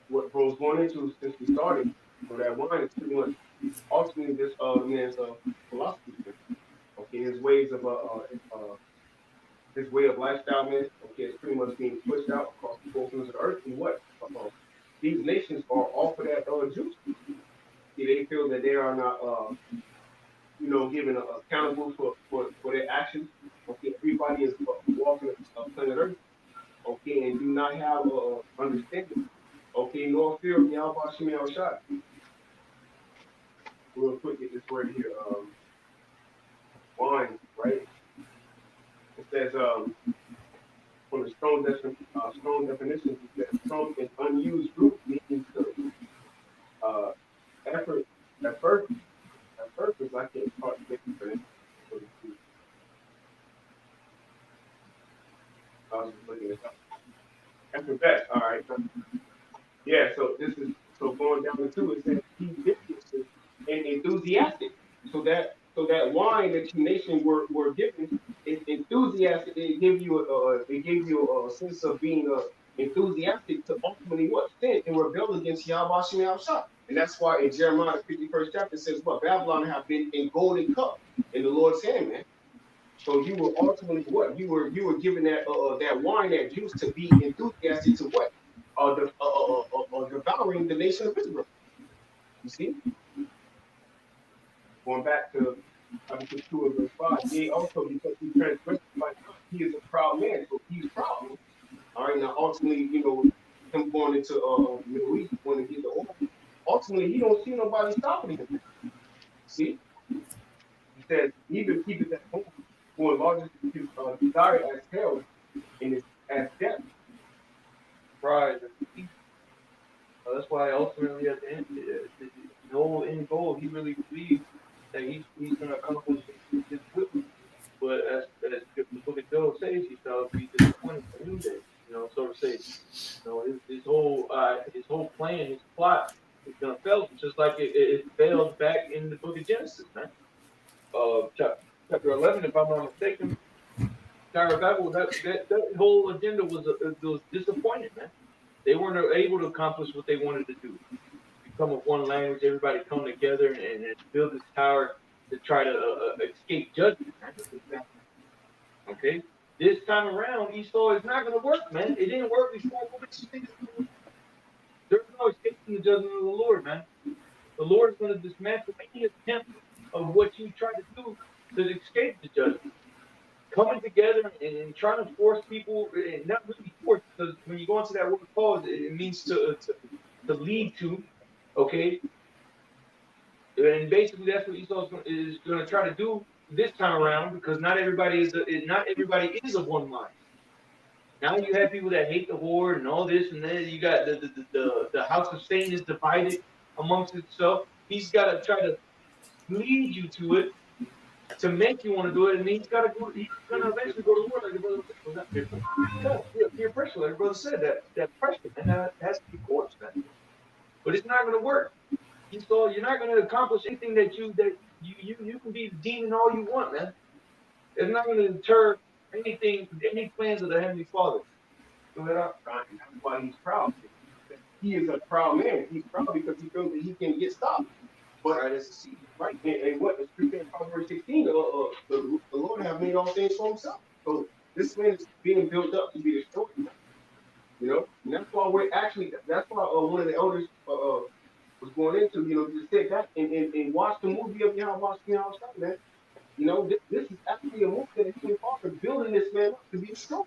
What Bro's going into since we started, so that wine is pretty much ultimately this man's philosophy. Okay, his ways of his way of lifestyle, man. Okay, it's pretty much being pushed out across the four corners of the earth. And what these nations are off of that juice. See, they feel that they are not, given accountable for their actions. Okay, everybody is walking planet Earth. Okay, and do not have understanding. Okay, nor fear of Yahweh Shemel Shai. Real quick, get this word here. Wine, right? It says from the strong definition, it says strong and unused root meaning to effort at first. At purpose, I can't talk to it. I was just looking it up. After best, all right. Yeah, so this is going down to two. It says he's vicious and enthusiastic. So that wine that you nation were given is enthusiastic. It gave you a sense of being enthusiastic to ultimately what sin and rebel against Yahweh Shem Shah. And that's why in Jeremiah 51st chapter it says what Babylon have been in golden cup in the Lord's hand, man. So you were ultimately what you were given that wine, that juice, to be enthusiastic to what devouring the nation of Israel. You see, going back to Habakkuk 2 and verse 5. Yea, also because he transgressed by God, he is a proud man, so he's proud. All right, now ultimately, him going into the Middle East when he get the oil. Ultimately, he don't see nobody stopping him. See, he says, even keep it at home. For enlarges his desire as hell and is as death. Pride. That's why ultimately at the end, the whole end goal, he really believes that he's going to accomplish his will. But as the book of Job says, he shall be disappointed for new day. So to say, his whole plan, his plot is going to fail, just like it failed back in the book of Genesis, man. Chapter 11, if I'm not mistaken, that whole agenda was disappointed, man. They weren't able to accomplish what they wanted to do. Become of one language, everybody come together and build this tower to try to escape judgment. Okay? This time around, Esau is not going to work, man. It didn't work before. There's no escaping the judgment of the Lord, man. The Lord is going to dismantle any attempt of what you try to do to escape the judgment. Coming together and trying to force people, and not really force, because when you go into that word cause, it means to lead to, okay? And basically that's what Esau is going to try to do this time around, because not everybody is of one mind. Now you have people that hate the horde and all this and that. You got the house of Satan is divided amongst itself. He's got to try to lead you to it, to make you want to do it, and he's gonna eventually go to war, like the brother said. Peer pressure, like the brother said, that pressure, and that has to be forced, man. But it's not gonna work. So you're not gonna accomplish anything that you can be the demon all you want, man. It's not gonna deter any plans of the Heavenly Father. So that's why he's proud. He is a proud man. He's proud because he feels that he can get stopped. But right, as a seed, right? And what the scripture in Proverbs 16, the Lord have made all things for himself. So This man is being built up to be destroyed. You know, and that's why we're actually. That's why one of the elders was going into. You know, to sit back and watch the movie of Yahweh Shai, man. You know, this is actually a movie that the Heavenly Father building this man up to be destroyed.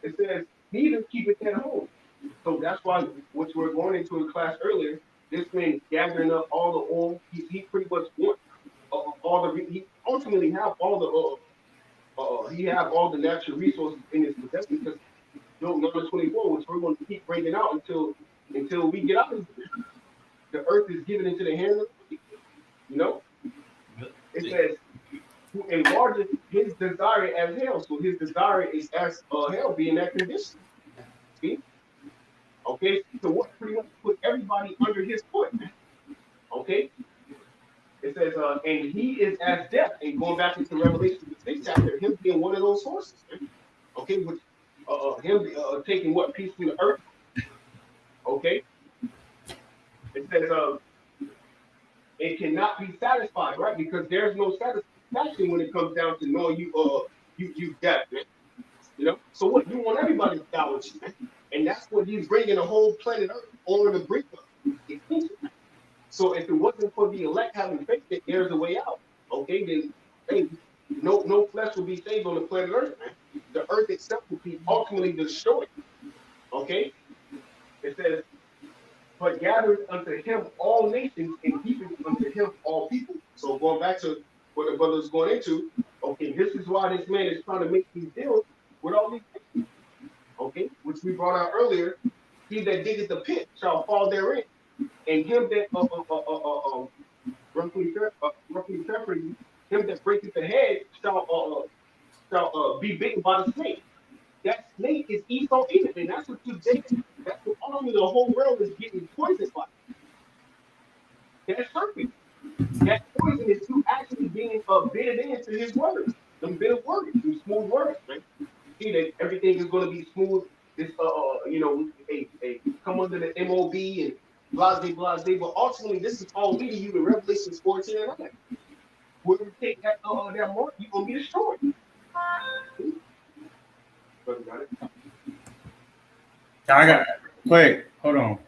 It says, neither keep it at home. So that's why, which we're going into in class earlier, this man is gathering up all the oil. He pretty much wants all the, he ultimately have all the, he have all the natural resources in his possession because Job number 24, which we're going to keep bringing out until we get out of here. The earth is given into the hand of the wicked. You know? It says, who enlarges his desire as hell. So his desire is as hell being that condition. See? Okay, so what pretty much put everybody under his foot. Okay? It says, and he is as death. And going back into Revelation, the 6th chapter, him being one of those horses. Okay, which him taking what piece from the earth. Okay? It says, it cannot be satisfied, right? Because there's no satisfaction when it comes down to knowing you death, man. You know? So what? You want everybody to die with you, man. And that's what he's bringing the whole planet Earth on the brink of extinction. So if it wasn't for the elect having faith that there's a way out, okay, then hey, no flesh will be saved on the planet Earth, man. The earth itself will be ultimately destroyed. Okay? It says, but gathered unto him all nations and heaping unto him all people. So going back to what the brother was going into, okay, this is why this man is trying to make these deals with all these nations. Okay, which we brought out earlier. He that diggeth the pit shall fall therein, and him that roughly paraphrasing, him that breaketh the head shall be bitten by the snake. That snake is Esau Edom, and that's what today. That's what all of the whole world is getting poisoned by. That serpent. That poison is you actually being bitten into his words. Them bitter words, them smooth words, right? See that everything is going to be smooth. This you know, come under the MOB and blase, but ultimately this is all leading you to Revelation 14 and 9. Whoever take that mark, you're gonna be destroyed. Brother got it. I got quick. Hold on.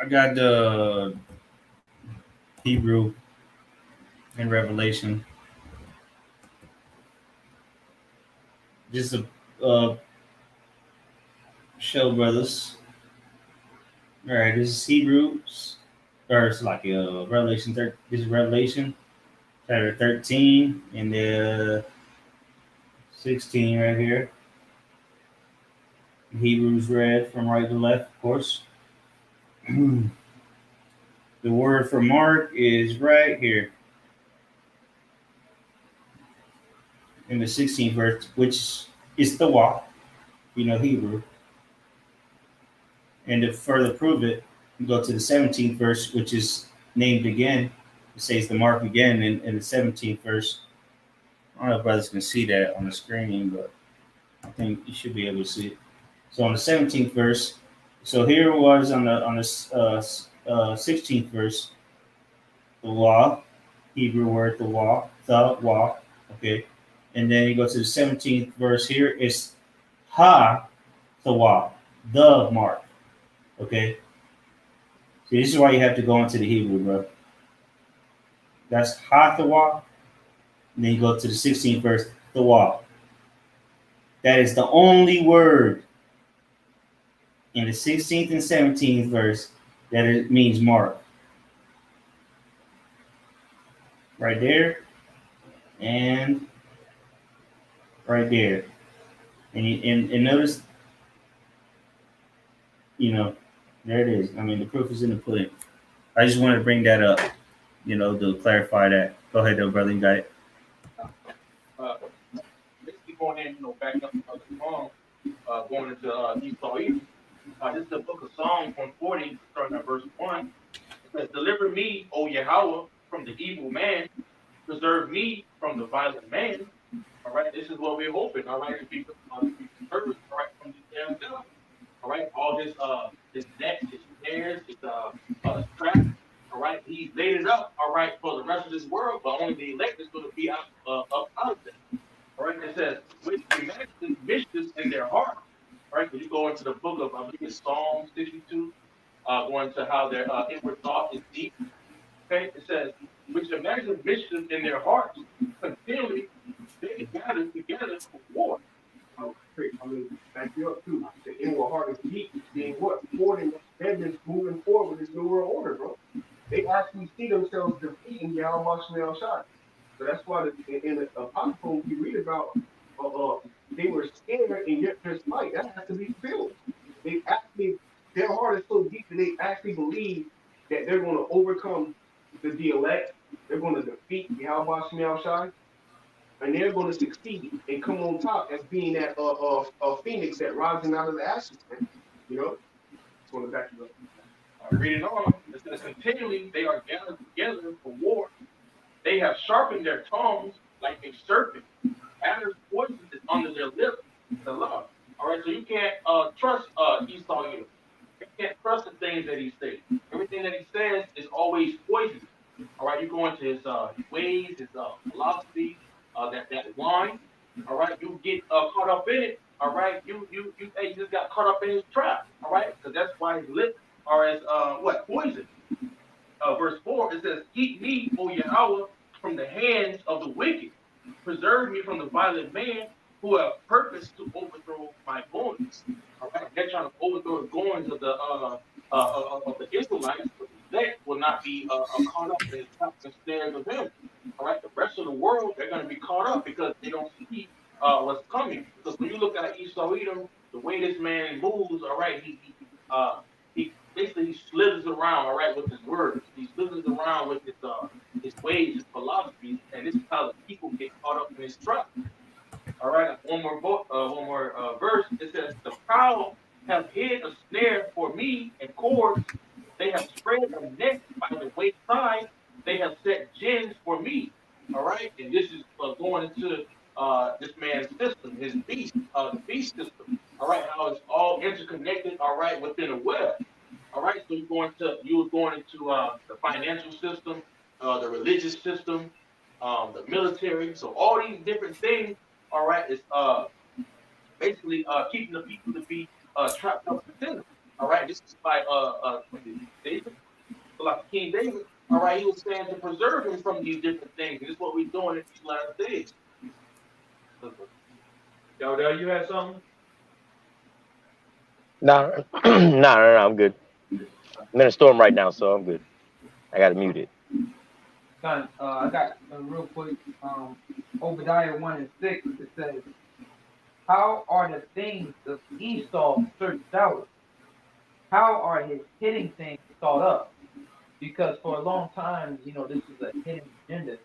I got the Hebrew and Revelation. Just a show, brothers. All right, this is Hebrews, or it's like Revelation. This is Revelation, chapter 13, and the 16 right here. Hebrews read from right to left, of course. The word for Mark is right here in the 16th verse, which is the walk, you know, Hebrew. And to further prove it, you go to the 17th verse, which is named again. It says the mark again in the 17th verse. I don't know if brothers can see that on the screen, but I think you should be able to see it. So on the 17th verse, so here it was on the 16th verse, the law, Hebrew word the law, okay. And then you go to the 17th verse here, it's ha, the mark, okay. See, this is why you have to go into the Hebrew, bro. That's ha, and then you go to the 16th verse, the wall. That is the only word in the 16th and 17th verse that it means mark. Right there and right there. And notice, you know, there it is. I mean, the proof is in the pudding. I just wanted to bring that up, you know, to clarify that. Go ahead, though, brother. You got it. Basically going in, you know, back up the song, going into Esau Edom. This is the book of Psalms 140, starting at verse 1. It says, deliver me, O Yahweh, from the evil man. Preserve me from the violent man. All right, this is what we're hoping. All right, to be preserved, all right, from this damn devil. All right, all this net, this snares, this trap. All right, he's laid it up. All right, for the rest of this world, but only the elect is going to be up out of it. All right, it says, which into the book of, I believe it's Psalm 62, going to how their inward thought is deep. Okay, it says, which imagine mischief in their hearts, continually they gather together for war. Okay, I'm gonna back you up too. The inward heart is deep, being what? Supporting Edmonds moving forward with this new world order, bro. They actually see themselves defeating Yahweh Shemel Shai. So that's why in the Apocrypha we read about uh, uh, they were scared and yet there's fight. That has to be fulfilled. They actually, their heart is so deep that they actually believe that they're going to overcome the elect. They're going to defeat Yahweh Shemel Shai, and they're going to succeed and come on top as being that phoenix that rising out of the ashes, man. You know, just want to back you up. Reading on, it says, continually they are gathered together for war. They have sharpened their tongues like a serpent. Adder's poison is under their lips. The love. All right, so you can't trust Esau either. You can't trust the things that he says. Everything that he says is always poison. All right, you go into his ways, his philosophy, that wine. All right, you get caught up in it. All right, you just got caught up in his trap. All right, because that's why his lips are as what poison. Verse 4, it says, keep me, O Yahweh, from the hands of the wicked. Preserve me from the violent man who have purpose to overthrow my goings. All right, they're trying to overthrow the goings of the Israelites, but the elect will not be caught up in the traps and snares of him. All right, the rest of the world, they're going to be caught up because they don't see what's coming. Because when you look at Esau Edom, the way this man moves, all right, he basically he slithers around, all right, with his words. He slithers around with his ways, his philosophies, and this is how the people get caught up in his trap. All right, one more verse. It says, "The proud have hid a snare for me and cords. They have spread a net by the wayside. They have set gins for me." All right, and this is going into this man's system, his beast, the beast system. All right, how it's all interconnected. All right, within a web. All right, so you were going into the financial system, the religious system, the military. So all these different things, all right, is basically keeping the people to be trapped up within them. All right, this is by David, like King David. All right, he was saying to preserve him from these different things. And this is what we're doing in these last days. Dell, you had something? No, no, I'm good. I'm in a storm right now, so I'm good. I got to mute it. I got real quick. Obadiah 1 and 6. It says, "How are the things of Esau searched out? How are his hidden things thought up?" Because for a long time, this is a hidden agenda.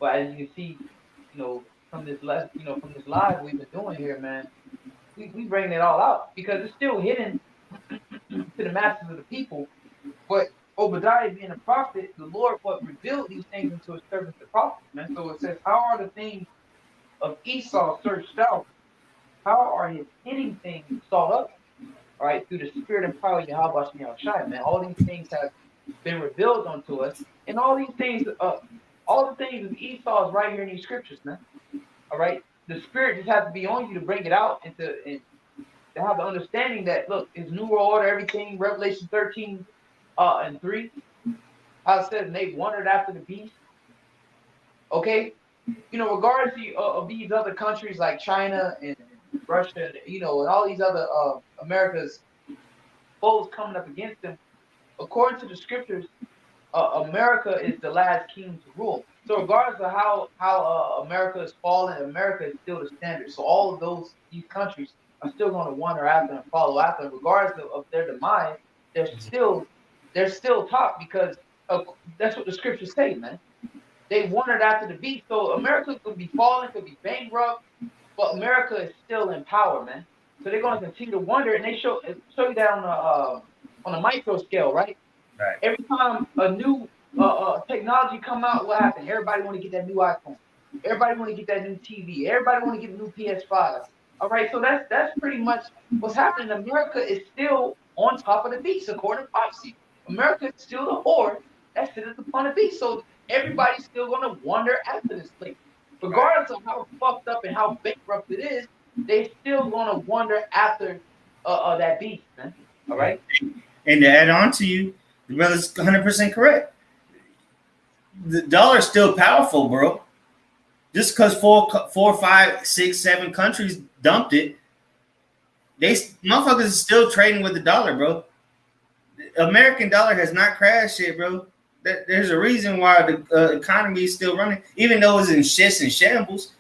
But as you can see, from this from this live we've been doing here, man, we bring it all out because it's still hidden to the masses of the people. But Obadiah being a prophet, the Lord revealed these things into his servants the prophets, man. So it says, "How are the things of Esau searched out? How are his hidden things sought up?" All right, through the spirit and power of Yahweh Shai, man. All these things have been revealed unto us, and all the things of Esau is right here in these scriptures, man. All right, the spirit just has to be on you to bring it out and to have the understanding that look, his new world order, everything, Revelation 13 and 3, how it says, and they wandered after the beast. Okay, regardless of these other countries like China and Russia, and all these other America's foes coming up against them, according to the scriptures, America is the last king to rule. So regardless of how America is falling, America is still the standard. So all of these countries are still going to wander after and follow after them, regardless of their demise. They're still top because that's what the scriptures say, man. They wandered after the beast. So America could be falling, could be bankrupt, but America is still in power, man. So they're going to continue to wander, and they show you that on a micro scale, right? Right. Every time a new technology come out, what happens? Everybody want to get that new iPhone. Everybody want to get that new TV. Everybody want to get a new PS5. All right, so that's pretty much what's happening. America is still on top of the beast, according to prophecy. America is still the whore that sitteth upon the beast. So everybody's still going to wander after this thing. Regardless of how fucked up and how bankrupt it is, they still going to wander after that beast, man. All right. And to add on to you, the brother's 100% correct. The dollar's still powerful, bro. Just because four, 5, 6, 7 countries dumped it, motherfuckers is still trading with the dollar, bro. The American dollar has not crashed yet, bro. There's a reason why the economy is still running, even though it's in shits and shambles.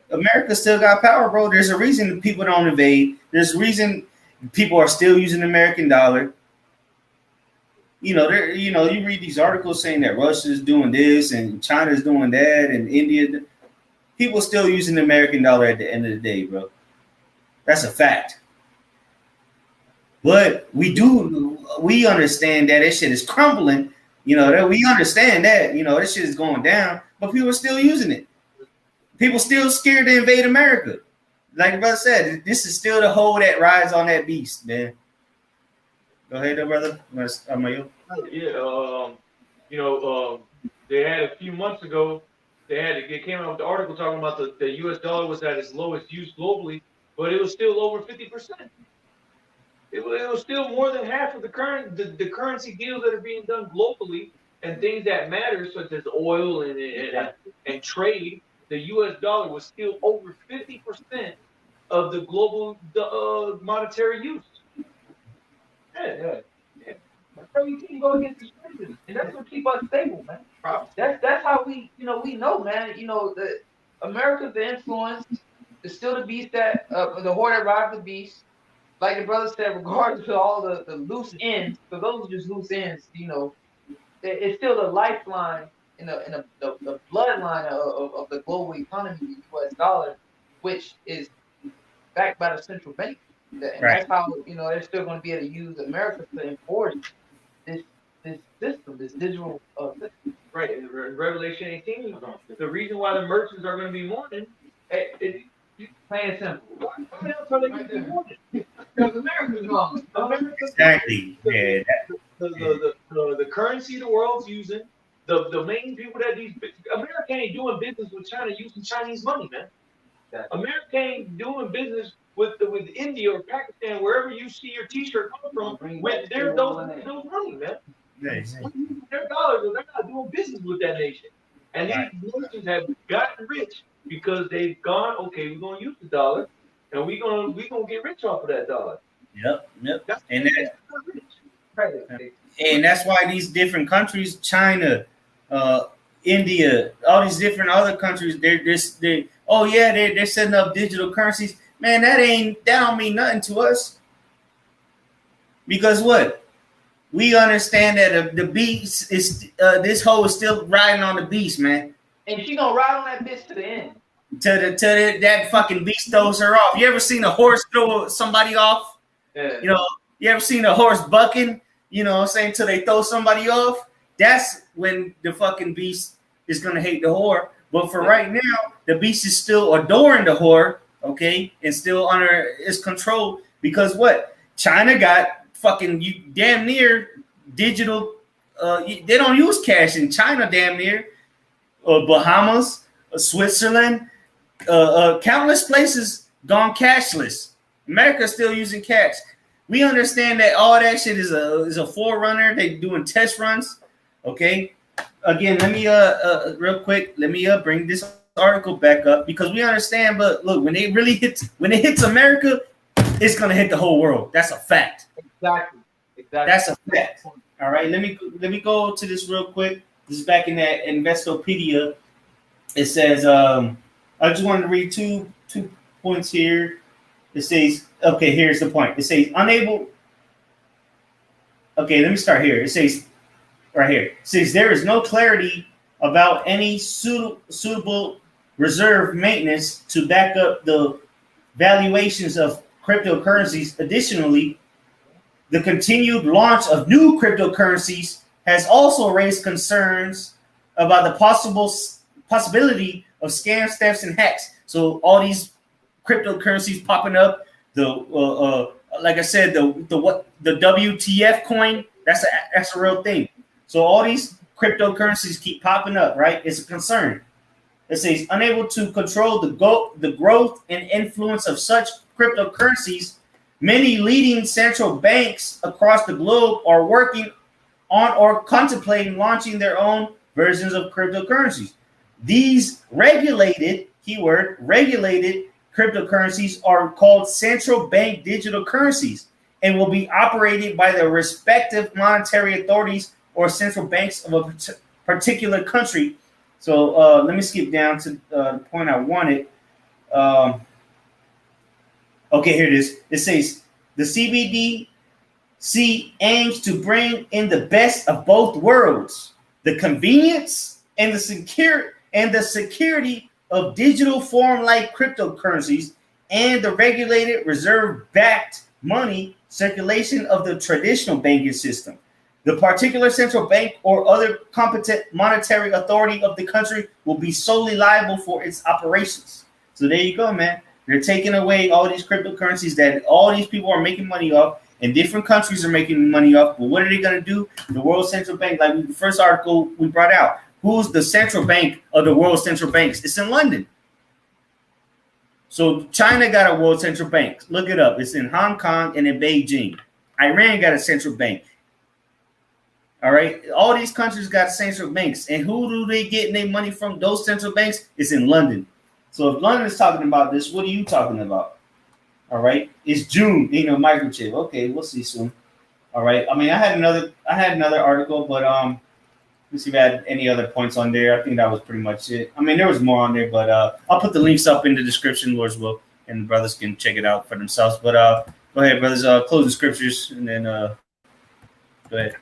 America still got power, bro. There's a reason people don't invade. There's a reason people are still using the American dollar. You read these articles saying that Russia's doing this and China's doing that and India. People still using the American dollar at the end of the day, bro. That's a fact. But we understand that shit is crumbling. That we understand that, this shit is going down, but people are still using it. People still scared to invade America. Like the brother said, this is still the hoe that rides on that beast, man. Go ahead, brother. Yeah, they had a few months ago, they came out with the article talking about the U.S. dollar was at its lowest use globally, but it was still over 50%. It was still more than half of the currency deals that are being done globally and things that matter, such as oil and trade. The U.S. dollar was still over 50% of the global monetary use. Yeah. That's how we can go against the scriptures, and that's what keep us stable, man. That's how we know, man. The America's the influence. It's still the beast that the horde that rides the beast. Like the brother said, regardless of all the loose ends, so those are just loose ends. It's still the lifeline in the bloodline of the global economy, the U.S. dollar, which is backed by the central bank. And that's how they're still going to be able to use America to enforce this system, this digital system. Right. In Revelation 18, the reason why the merchants are going to be mourning, Plain and simple. Why else are they going to be mourning? Because America's wrong. Exactly. Yeah. The currency the world's using, the main people that America ain't doing business with China using Chinese money, man. America ain't doing business with India or Pakistan, wherever you see your T-shirt come from, with those money, man. Yeah, exactly. Their dollars, they're not doing business with that nation. And these nations have gotten rich because they've gone, okay, we're gonna use the dollar, and we're gonna get rich off of that dollar. Yep. And that's why these different countries, China, India, all these different other countries, they're setting up digital currencies. Man, that don't mean nothing to us. Because what? We understand that the beast is this hoe is still riding on the beast, man. And she gonna ride on that bitch to the end. That fucking beast throws her off. You ever seen a horse throw somebody off? Yeah. You ever seen a horse bucking? Till they throw somebody off? That's when the fucking beast is gonna hate the whore. But for right now, the beast is still adoring the whore, okay, and still under its control because what? China got fucking damn near digital. They don't use cash in China, damn near. Bahamas, Switzerland, countless places gone cashless. America's still using cash. We understand that all that shit is a forerunner. They doing test runs. Okay. Again, let me real quick. Let me bring this article back up because we understand. But look, when it hits America, it's gonna hit the whole world. That's a fact. Exactly. That's a fact. All right. Let me go to this real quick. This is back in that Investopedia. It says, I just wanted to read two points here. It says, okay, here's the point. It says unable. Okay, let me start here. It says right here. It says there is no clarity about any suitable reserve maintenance to back up the valuations of cryptocurrencies. Additionally, the continued launch of new cryptocurrencies has also raised concerns about the possibility of scams, thefts, and hacks. So all these cryptocurrencies popping up, like I said, the WTF coin, that's a real thing. So all these cryptocurrencies keep popping up, right? It's a concern. It says unable to control the growth and influence of such cryptocurrencies, Many leading central banks across the globe are working on or contemplating launching their own versions of cryptocurrencies. These regulated, keyword, regulated cryptocurrencies are called central bank digital currencies and will be operated by the respective monetary authorities or central banks of a particular country. So let me skip down to the point I wanted. Okay, here it is. It says the CBDC aims to bring in the best of both worlds: the convenience and the security of digital form like cryptocurrencies and the regulated reserve-backed money circulation of the traditional banking system. The particular central bank or other competent monetary authority of the country will be solely liable for its operations. So there you go, man. They're taking away all these cryptocurrencies that all these people are making money off, and different countries are making money off. But what are they going to do? The World Central Bank, like the first article we brought out, who's the central bank of the world central banks? It's in London. So China got a world central bank. Look it up. It's in Hong Kong and in Beijing. Iran got a central bank. All right. All these countries got central banks. And who do they get their money from? Those central banks? It's in London. So if London is talking about this, what are you talking about? All right. It's June, microchip. Okay, we'll see soon. All right. I mean, I had another article, but let's see if I had any other points on there. I think that was pretty much it. I mean, there was more on there, but I'll put the links up in the description, Lord's will, and the brothers can check it out for themselves. But go ahead, brothers. Close the scriptures, and then go ahead.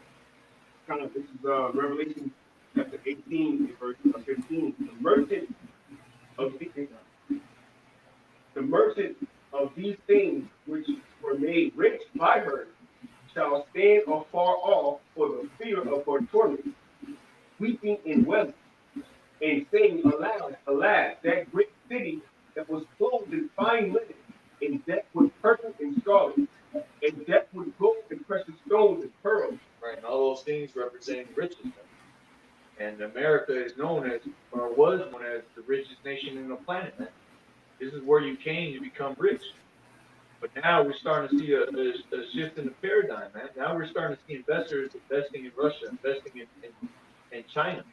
This is Revelation chapter 18, verse 15. The merchant of these things which were made rich by her shall stand afar off for the fear of her torment, weeping and wailing, and saying aloud, alas, that great city that was clothed in fine linen, and decked with purple and scarlet, and decked with gold and precious stones and pearls. Right, and all those things representing riches. And America is known as, or was known as, the richest nation in the planet, man. This is where you came to become rich. But now we're starting to see a shift in the paradigm, man. Now we're starting to see investors investing in Russia, investing in China.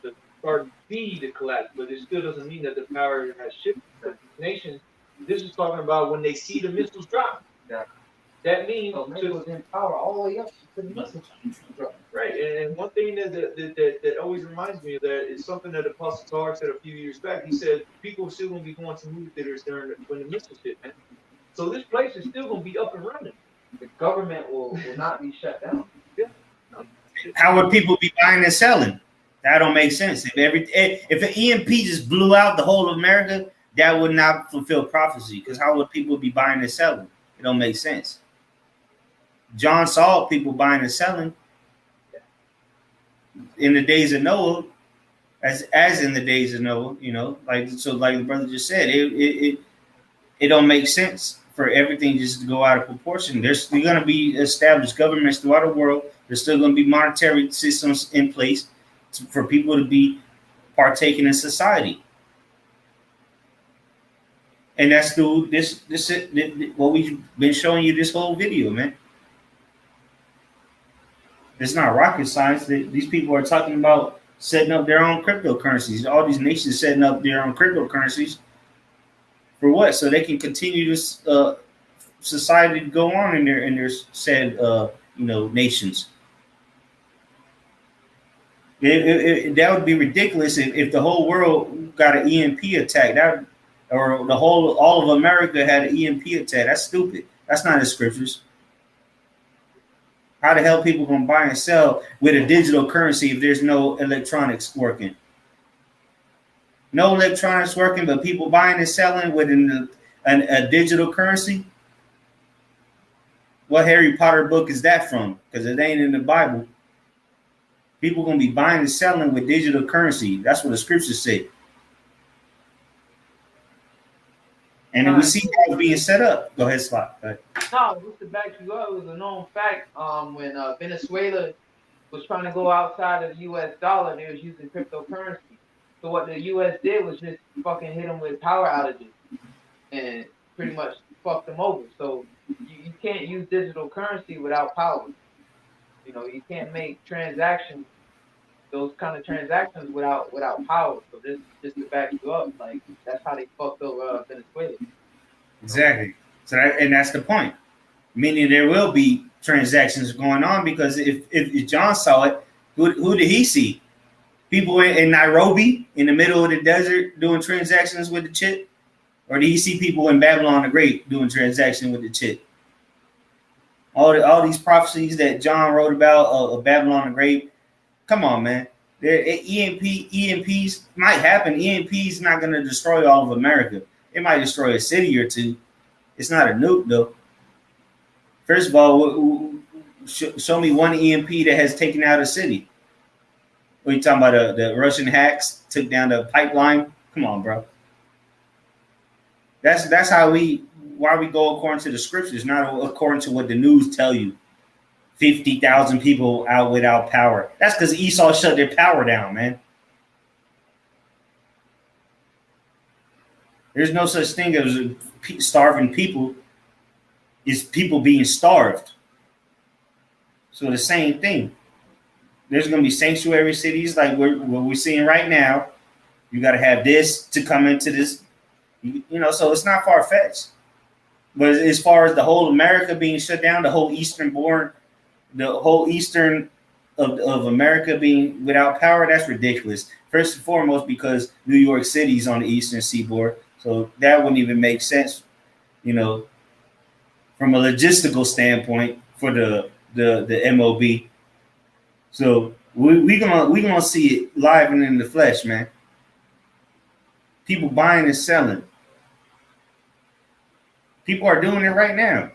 It's starting to see the collapse, but it still doesn't mean that the power has shifted. Nations, this is talking about when they see the missiles drop. Yeah. That means was in power all the way up to the missiles. Right, and one thing that always reminds me of that is something that Apostle Tar said a few years back. He said people are still going to be going to movie theaters when the missiles hit, man. So this place is still going to be up and running. The government will not be shut down. Yeah. How would people be buying and selling? That don't make sense. If an EMP just blew out the whole of America, that would not fulfill prophecy. Because how would people be buying and selling? It don't make sense. John saw people buying and selling in the days of Noah, as in the days of Noah, like the brother just said, it don't make sense for everything just to go out of proportion. There's going to be established governments throughout the world. There's still going to be monetary systems in place for people to be partaking in society. And that's through this what we've been showing you this whole video, man. It's not rocket science. These people are talking about setting up their own cryptocurrencies. All these nations setting up their own cryptocurrencies for what? So they can continue this society to go on in their said nations. That would be ridiculous if the whole world got an EMP attack. Or all of America had an EMP attack. That's stupid. That's not in the scriptures. How the hell people gonna buy and sell with a digital currency if there's no electronics working? No electronics working, but people buying and selling with a digital currency? What Harry Potter book is that from? Because it ain't in the Bible. People gonna be buying and selling with digital currency. That's what the scriptures say. And we see how it's being set up. Go ahead, Slot. Go ahead. No, just to back you up, it was a known fact. When Venezuela was trying to go outside of the U.S. dollar, they was using cryptocurrency. So what the U.S. did was just fucking hit them with power outages and pretty much fucked them over. So you can't use digital currency without power. You know, you can't make transactions, those kind of transactions without power. So this just to back you up, like that's how they fucked over Venezuela. Exactly. So and that's the point. Meaning there will be transactions going on because if John saw it, who did he see? People in Nairobi in the middle of the desert doing transactions with the chip, or did he see people in Babylon the Great doing transactions with the chip? All these prophecies that John wrote about of Babylon the Great. Come on, man. EMPs might happen. EMP's not going to destroy all of America. It might destroy a city or two. It's not a nuke, though. First of all, show me one EMP that has taken out a city. What are you talking about? The Russian hacks took down the pipeline? Come on, bro. That's why we go according to the scriptures, not according to what the news tell you. 50,000 people out without power. That's because Esau shut their power down, man. There's no such thing as starving people. It's people being starved. So the same thing. There's going to be sanctuary cities like what we're seeing right now. You got to have this to come into this. You know, so it's not far-fetched. But as far as the whole America being shut down, the whole eastern of America being without power, that's ridiculous. First and foremost, because New York City's on the eastern seaboard, so that wouldn't even make sense, you know, from a logistical standpoint for the MOB. So we gonna see it live and in the flesh, man. People buying and selling. People are doing it right now.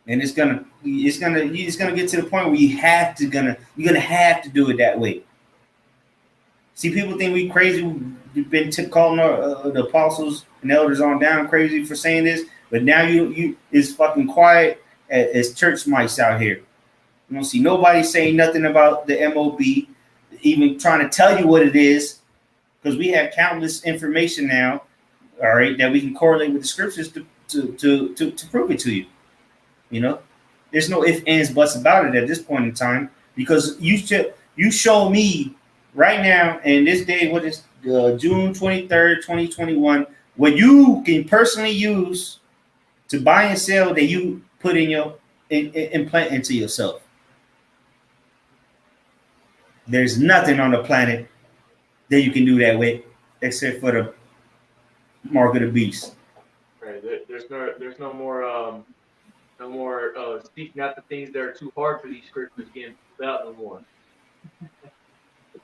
And it's gonna get to the point where you're gonna have to do it that way. See, people think we crazy. We've been calling the apostles and elders on down crazy for saying this, but now you is fucking quiet as church mice out here. You don't see nobody saying nothing about the MOB, even trying to tell you what it is, because we have countless information now, all right, that we can correlate with the scriptures to prove it to you. You know, there's no ifs, ands, buts about it at this point in time, because you show me right now and this day, what is June 23rd, 2021, what you can personally use to buy and sell that you put in your implant into yourself. There's nothing on the planet that you can do that with except for the mark of the beast. Right. There's no more seeking out the things that are too hard for these scriptures getting pulled out no more.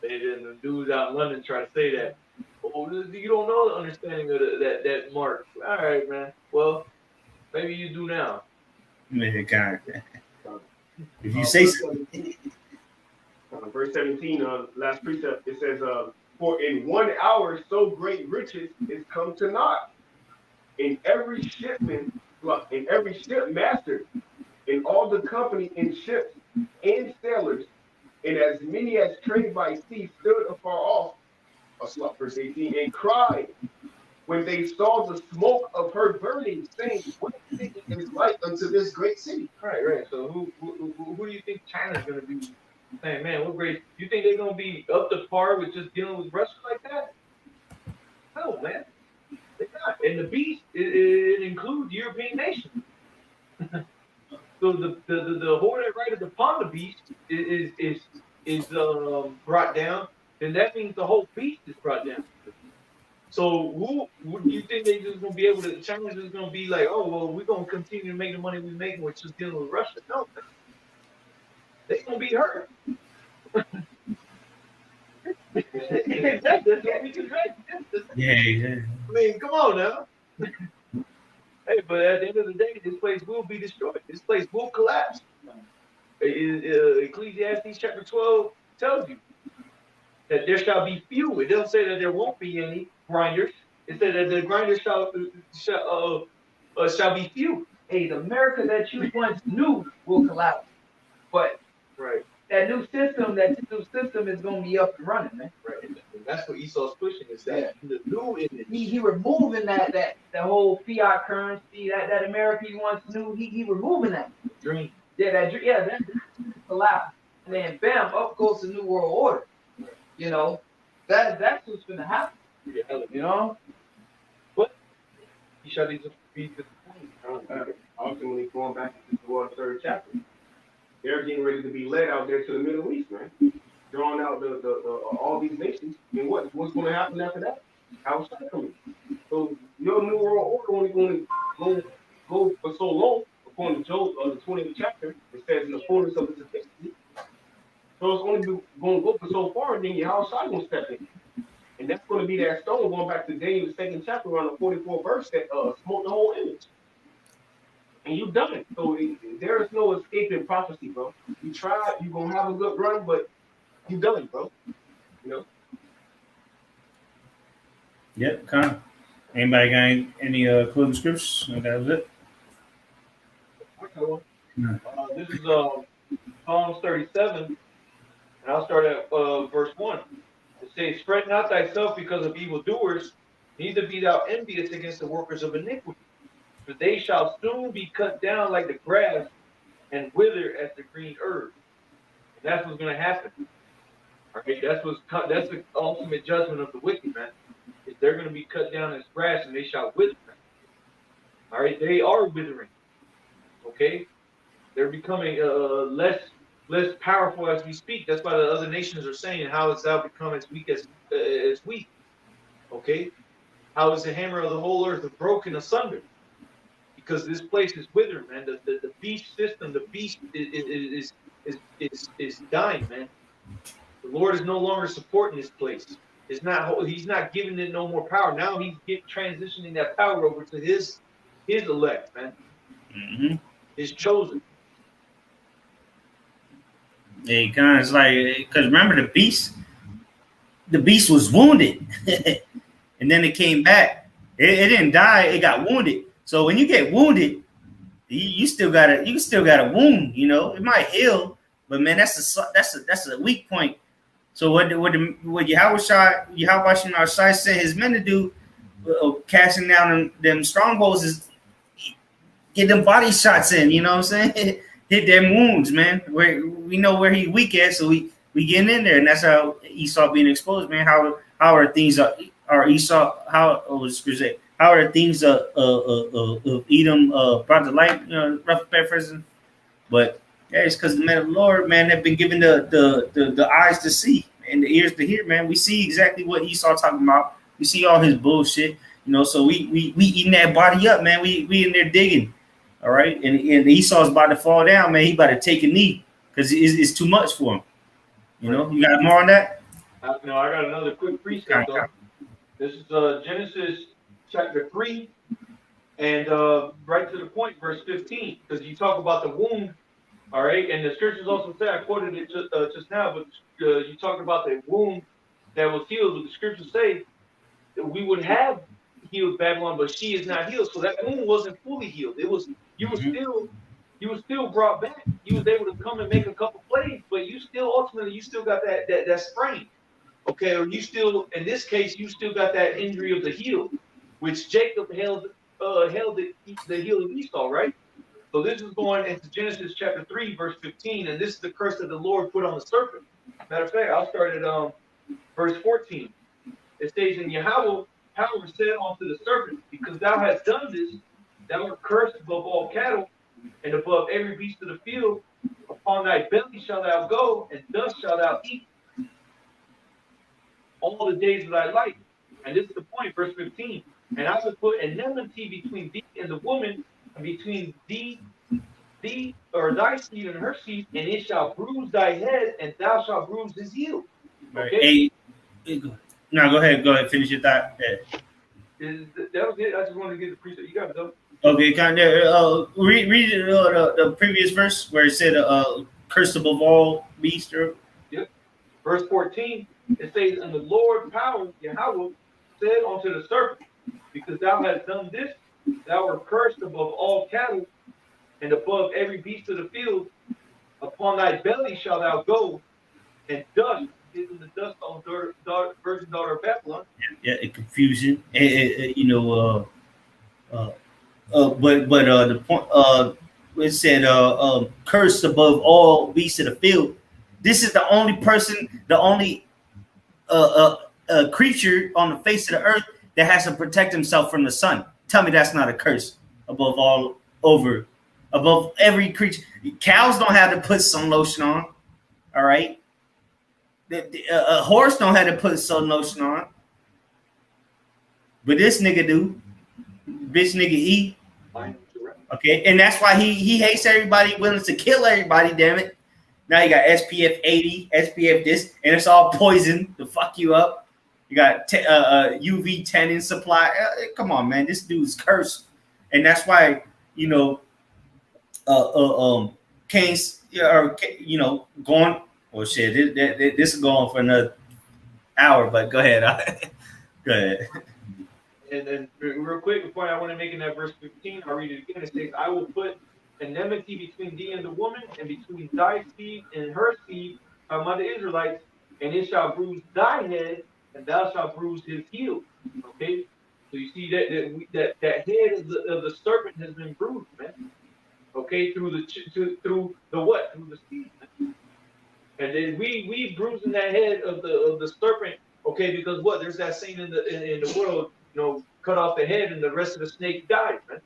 The dudes out in London try to say that, oh, you don't know the understanding of that mark. All right, man. Well, maybe you do now. Man, God. If you say so. Verse 17, last precept, it says, for in 1 hour so great riches is come to naught. In every shipmaster, in all the company in ships and sailors, and as many as trade by sea stood afar off, verse 18, and cried when they saw the smoke of her burning, saying, what city is like unto this great city? Right. So who do you think China's going to be saying, man, what great? You think they're going to be up to par with just dealing with Russia like that? No, man. They're not. And the beast, it includes European nations. So the horde that rideth upon the beast is brought down, then that means the whole beast is brought down. So who do you think they just gonna be able to? China's just gonna be like, oh well, we're gonna continue to make the money we're making with just dealing with Russia? No, they're gonna be hurt. That's what we can Yeah. I mean, come on now. Hey, but at the end of the day, this place will be destroyed. This place will collapse. Ecclesiastes chapter 12 tells you that there shall be few. It doesn't say that there won't be any grinders. It said that the grinders shall be few. Hey, the America that you once knew will collapse. But right. that new system is gonna be up and running, man. Right. And that's what Esau's pushing is that the new image. He removing that whole fiat currency that America once knew. He removing that dream. That collapse, and then bam, up goes the new world order. You know, that's what's gonna happen. You know, but he shall be disappointed. Ultimately, going back to the third chapter, they're getting ready to be led out there to the Middle East, man. Drawing out the all these nations, and what's going to happen after that? How's that coming? So your new world order only going to go for so long, according to Job, the 20th chapter. It says in the fullness of its efficiency. So it's only going to go for so far, and then your house side going to step in, and that's going to be that stone going back to Daniel, the 2nd chapter, around the 44th verse that smote the whole image. And you've done it. So there is no escaping prophecy, bro. You tried, you're going to have a good run, but you've done it, bro. You know? Yep, kind of. Anybody got any closing scripts? That was it. This is Psalms 37, and I'll start at verse 1. It says, "Spread not thyself because of evildoers, neither be thou envious against the workers of iniquity. For they shall soon be cut down like the grass and wither as the green herb." And that's what's going to happen. All right, that's the ultimate judgment of the wicked, man. Is they're going to be cut down as grass and they shall wither. All right, they are withering. Okay, they're becoming less powerful as we speak. That's why the other nations are saying, "How hast thou become as weak as we?" Okay, how is the hammer of the whole earth broken asunder? Because this place is withered, man. The beast system, the beast is dying, man. The Lord is no longer supporting this place. He's not giving it no more power. Now he's transitioning that power over to his elect, man. Mm-hmm. His chosen. It kind of is like, because remember the beast was wounded, and then it came back. It didn't die. It got wounded. So when you get wounded, you still got a wound. You know, it might heal, but man, that's a weak point. So what Yahweh Shai sent his men to do, casting down them strongholds, is get them body shots in. You know what I'm saying? Hit them wounds, man. We know where he weak at, so we getting in there, and that's how Esau being exposed, man. How are things are Esau? How are things of Edom brought to light? You know, rough paraphrasing, but yeah, it's because the men of the Lord, man, have been given the eyes to see and the ears to hear, man. We see exactly what Esau talking about. We see all his bullshit, you know. So we eating that body up, man. We in there digging, all right. And Esau's about to fall down, man. He about to take a knee because it's too much for him. You know. You got more on that? No, I got another quick precept though. This is Genesis chapter 3, and right to the point, verse 15, because you talk about the wound. All right, and the scriptures also say, I quoted it just now, but you talked about the wound that was healed. But the scriptures say that we would have healed Babylon, but she is not healed. So that wound wasn't fully healed. It was you were still brought back. You was able to come and make a couple plays, but you still ultimately got that sprain. Okay, or you still, in this case, you still got that injury of the heel, which Jacob held the heel of Esau, right? So this is going into Genesis chapter 3, verse 15, and this is the curse that the Lord put on the serpent. Matter of fact, I'll start at verse 14. It says, "And Yahweh said unto the serpent, because thou hast done this, thou art cursed above all cattle, and above every beast of the field. Upon thy belly shalt thou go, and dust shalt thou eat all the days of thy life." And this is the point, verse 15. "And I will put an enmity between thee and the woman, and between thee or thy seed and her seed, and it shall bruise thy head, and thou shalt bruise his heel." Okay. No, go ahead, finish your thought. Yeah. That was it. I just wanted to get the precept. You got it though. Okay, kind of. Read the previous verse where it said, "Cursed above all beasts." Yep. Verse 14. It says, "And the Lord power, Yahweh, said unto the serpent, because thou hast done this, thou art cursed above all cattle, and above every beast of the field. Upon thy belly shalt thou go, and dust, give them the dust on virgin daughter of Babylon. Yeah, confusion. You know, but the point it said cursed above all beasts of the field. This is the only person, the only creature on the face of the earth that has to protect himself from the sun. Tell me that's not a curse above all, above every creature. Cows don't have to put sun lotion on. All right, a horse don't have to put sun lotion on, but this nigga do. Bitch nigga eat. Okay, and that's why he hates everybody, willing to kill everybody. Damn it! Now you got SPF 80, SPF this, and it's all poison to fuck you up. You got UV tanning supply. Come on, man, this dude's cursed, and that's why you know, Kane's or you know going. Oh shit, this is going for another hour, but go ahead. Go ahead. And then real quick, before I want to make in that verse 15, I'll read it again. It says, I will put enmity between thee and the woman, and between thy seed and her seed, among the Israelites, and it shall bruise thy head, and thou shalt bruise his heel. Okay? So you see that head of the serpent has been bruised, man. Okay, through the what? Through the seed. Man. And then we bruising that head of the serpent, okay, because what? There's that saying in the world, you know, cut off the head and the rest of the snake dies, man.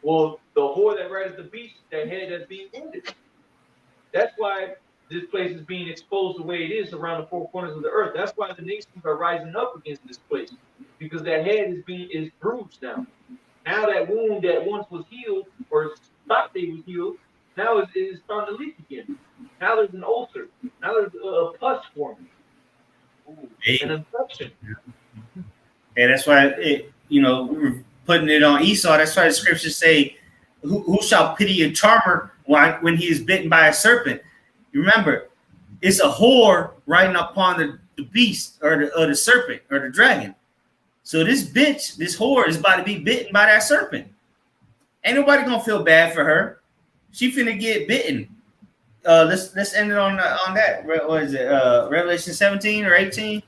Well, the whore that rides the beast, that head that's being wounded. That's why this place is being exposed the way it is around the four corners of the earth. That's why the nations are rising up against this place, because that head is bruised now. Now that wound that once was healed or thought they was healed, now it is starting to leak again. Now there's an ulcer. Now there's a pus forming. An infection. And that's why we're putting it on Esau. That's why the scriptures say, "Who shall pity a charmer when he is bitten by a serpent?" You remember, it's a whore riding upon the beast or the serpent or the dragon. So this bitch, this whore, is about to be bitten by that serpent. Ain't nobody gonna feel bad for her. She finna get bitten. Let's end it on that. What is it? Revelation 17 or 18?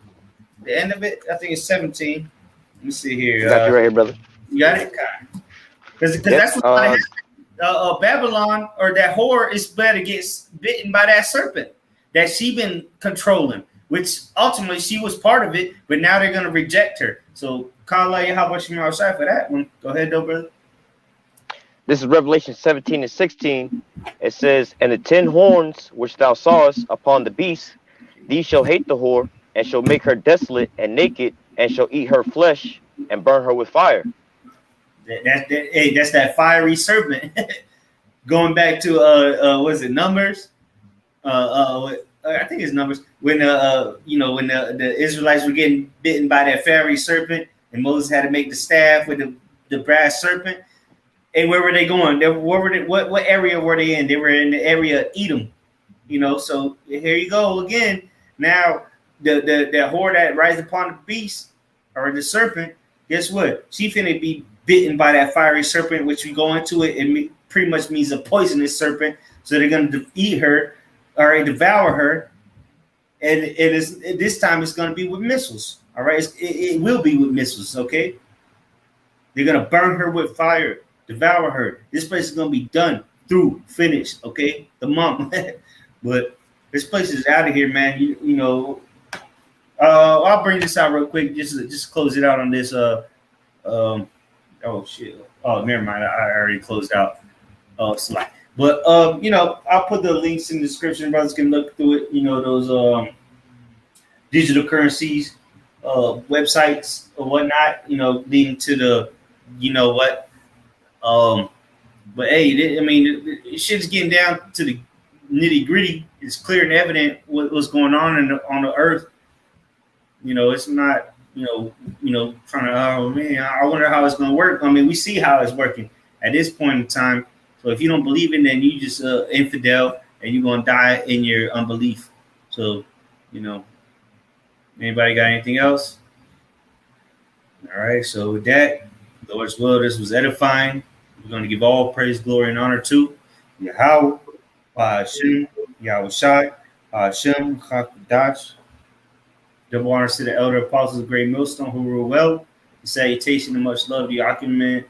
The end of it, I think it's 17. Let me see here. Got you right here, brother. You got it? Because that's what Babylon or that whore is better gets bitten by that serpent that she been controlling, which ultimately she was part of it, but now they're going to reject her. So, Kala, how about you outside for that one? Go ahead, though, brother. This is Revelation 17 and 16. It says, "And the 10 horns which thou sawest upon the beast, these shall hate the whore, and shall make her desolate and naked, and shall eat her flesh, and burn her with fire." That's that fiery serpent. Going back to was it Numbers? I think it's Numbers. When when the Israelites were getting bitten by that fiery serpent, and Moses had to make the staff with the brass serpent. And where were they going? What area were they in? They were in the area of Edom. So here you go again. Now the whore that rides upon the beast or the serpent, guess what? She finna be bitten by that fiery serpent, which we go into it. It pretty much means a poisonous serpent. So they're gonna eat her or devour her, and this time it's gonna be with missiles. All right, it will be with missiles. Okay, they're gonna burn her with fire, devour her. This place is gonna be done through, finished. Okay, the month, but this place is out of here, man. I'll bring this out real quick, just close it out on this. Oh shit. Oh, never mind. I already closed out. Slide. But I'll put the links in the description. Brothers can look through it. Those digital currencies, websites or whatnot. Leading to the, what. But hey, shit's getting down to the nitty gritty. It's clear and evident what's going on on the earth. It's not. Trying to, oh man, I wonder how it's going to work. We see how it's working at this point in time. So if you don't believe it, then you just infidel, and you're going to die in your unbelief. So, anybody got anything else? All right. So with that, Lord's will, this was edifying. We're going to give all praise, glory, and honor to Yahweh, Hashem, Yahushai, Hashem, Chakadash. Double honors to the elder apostles of Great Millstone who rule well. The salutation and much love to Yakim,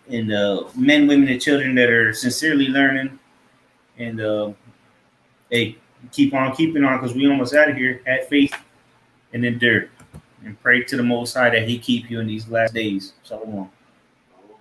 and the men, women, and children that are sincerely learning. And hey, keep on keeping on because we almost out of here. Have faith and endure. And pray to the Most High that He keep you in these last days. Shalom.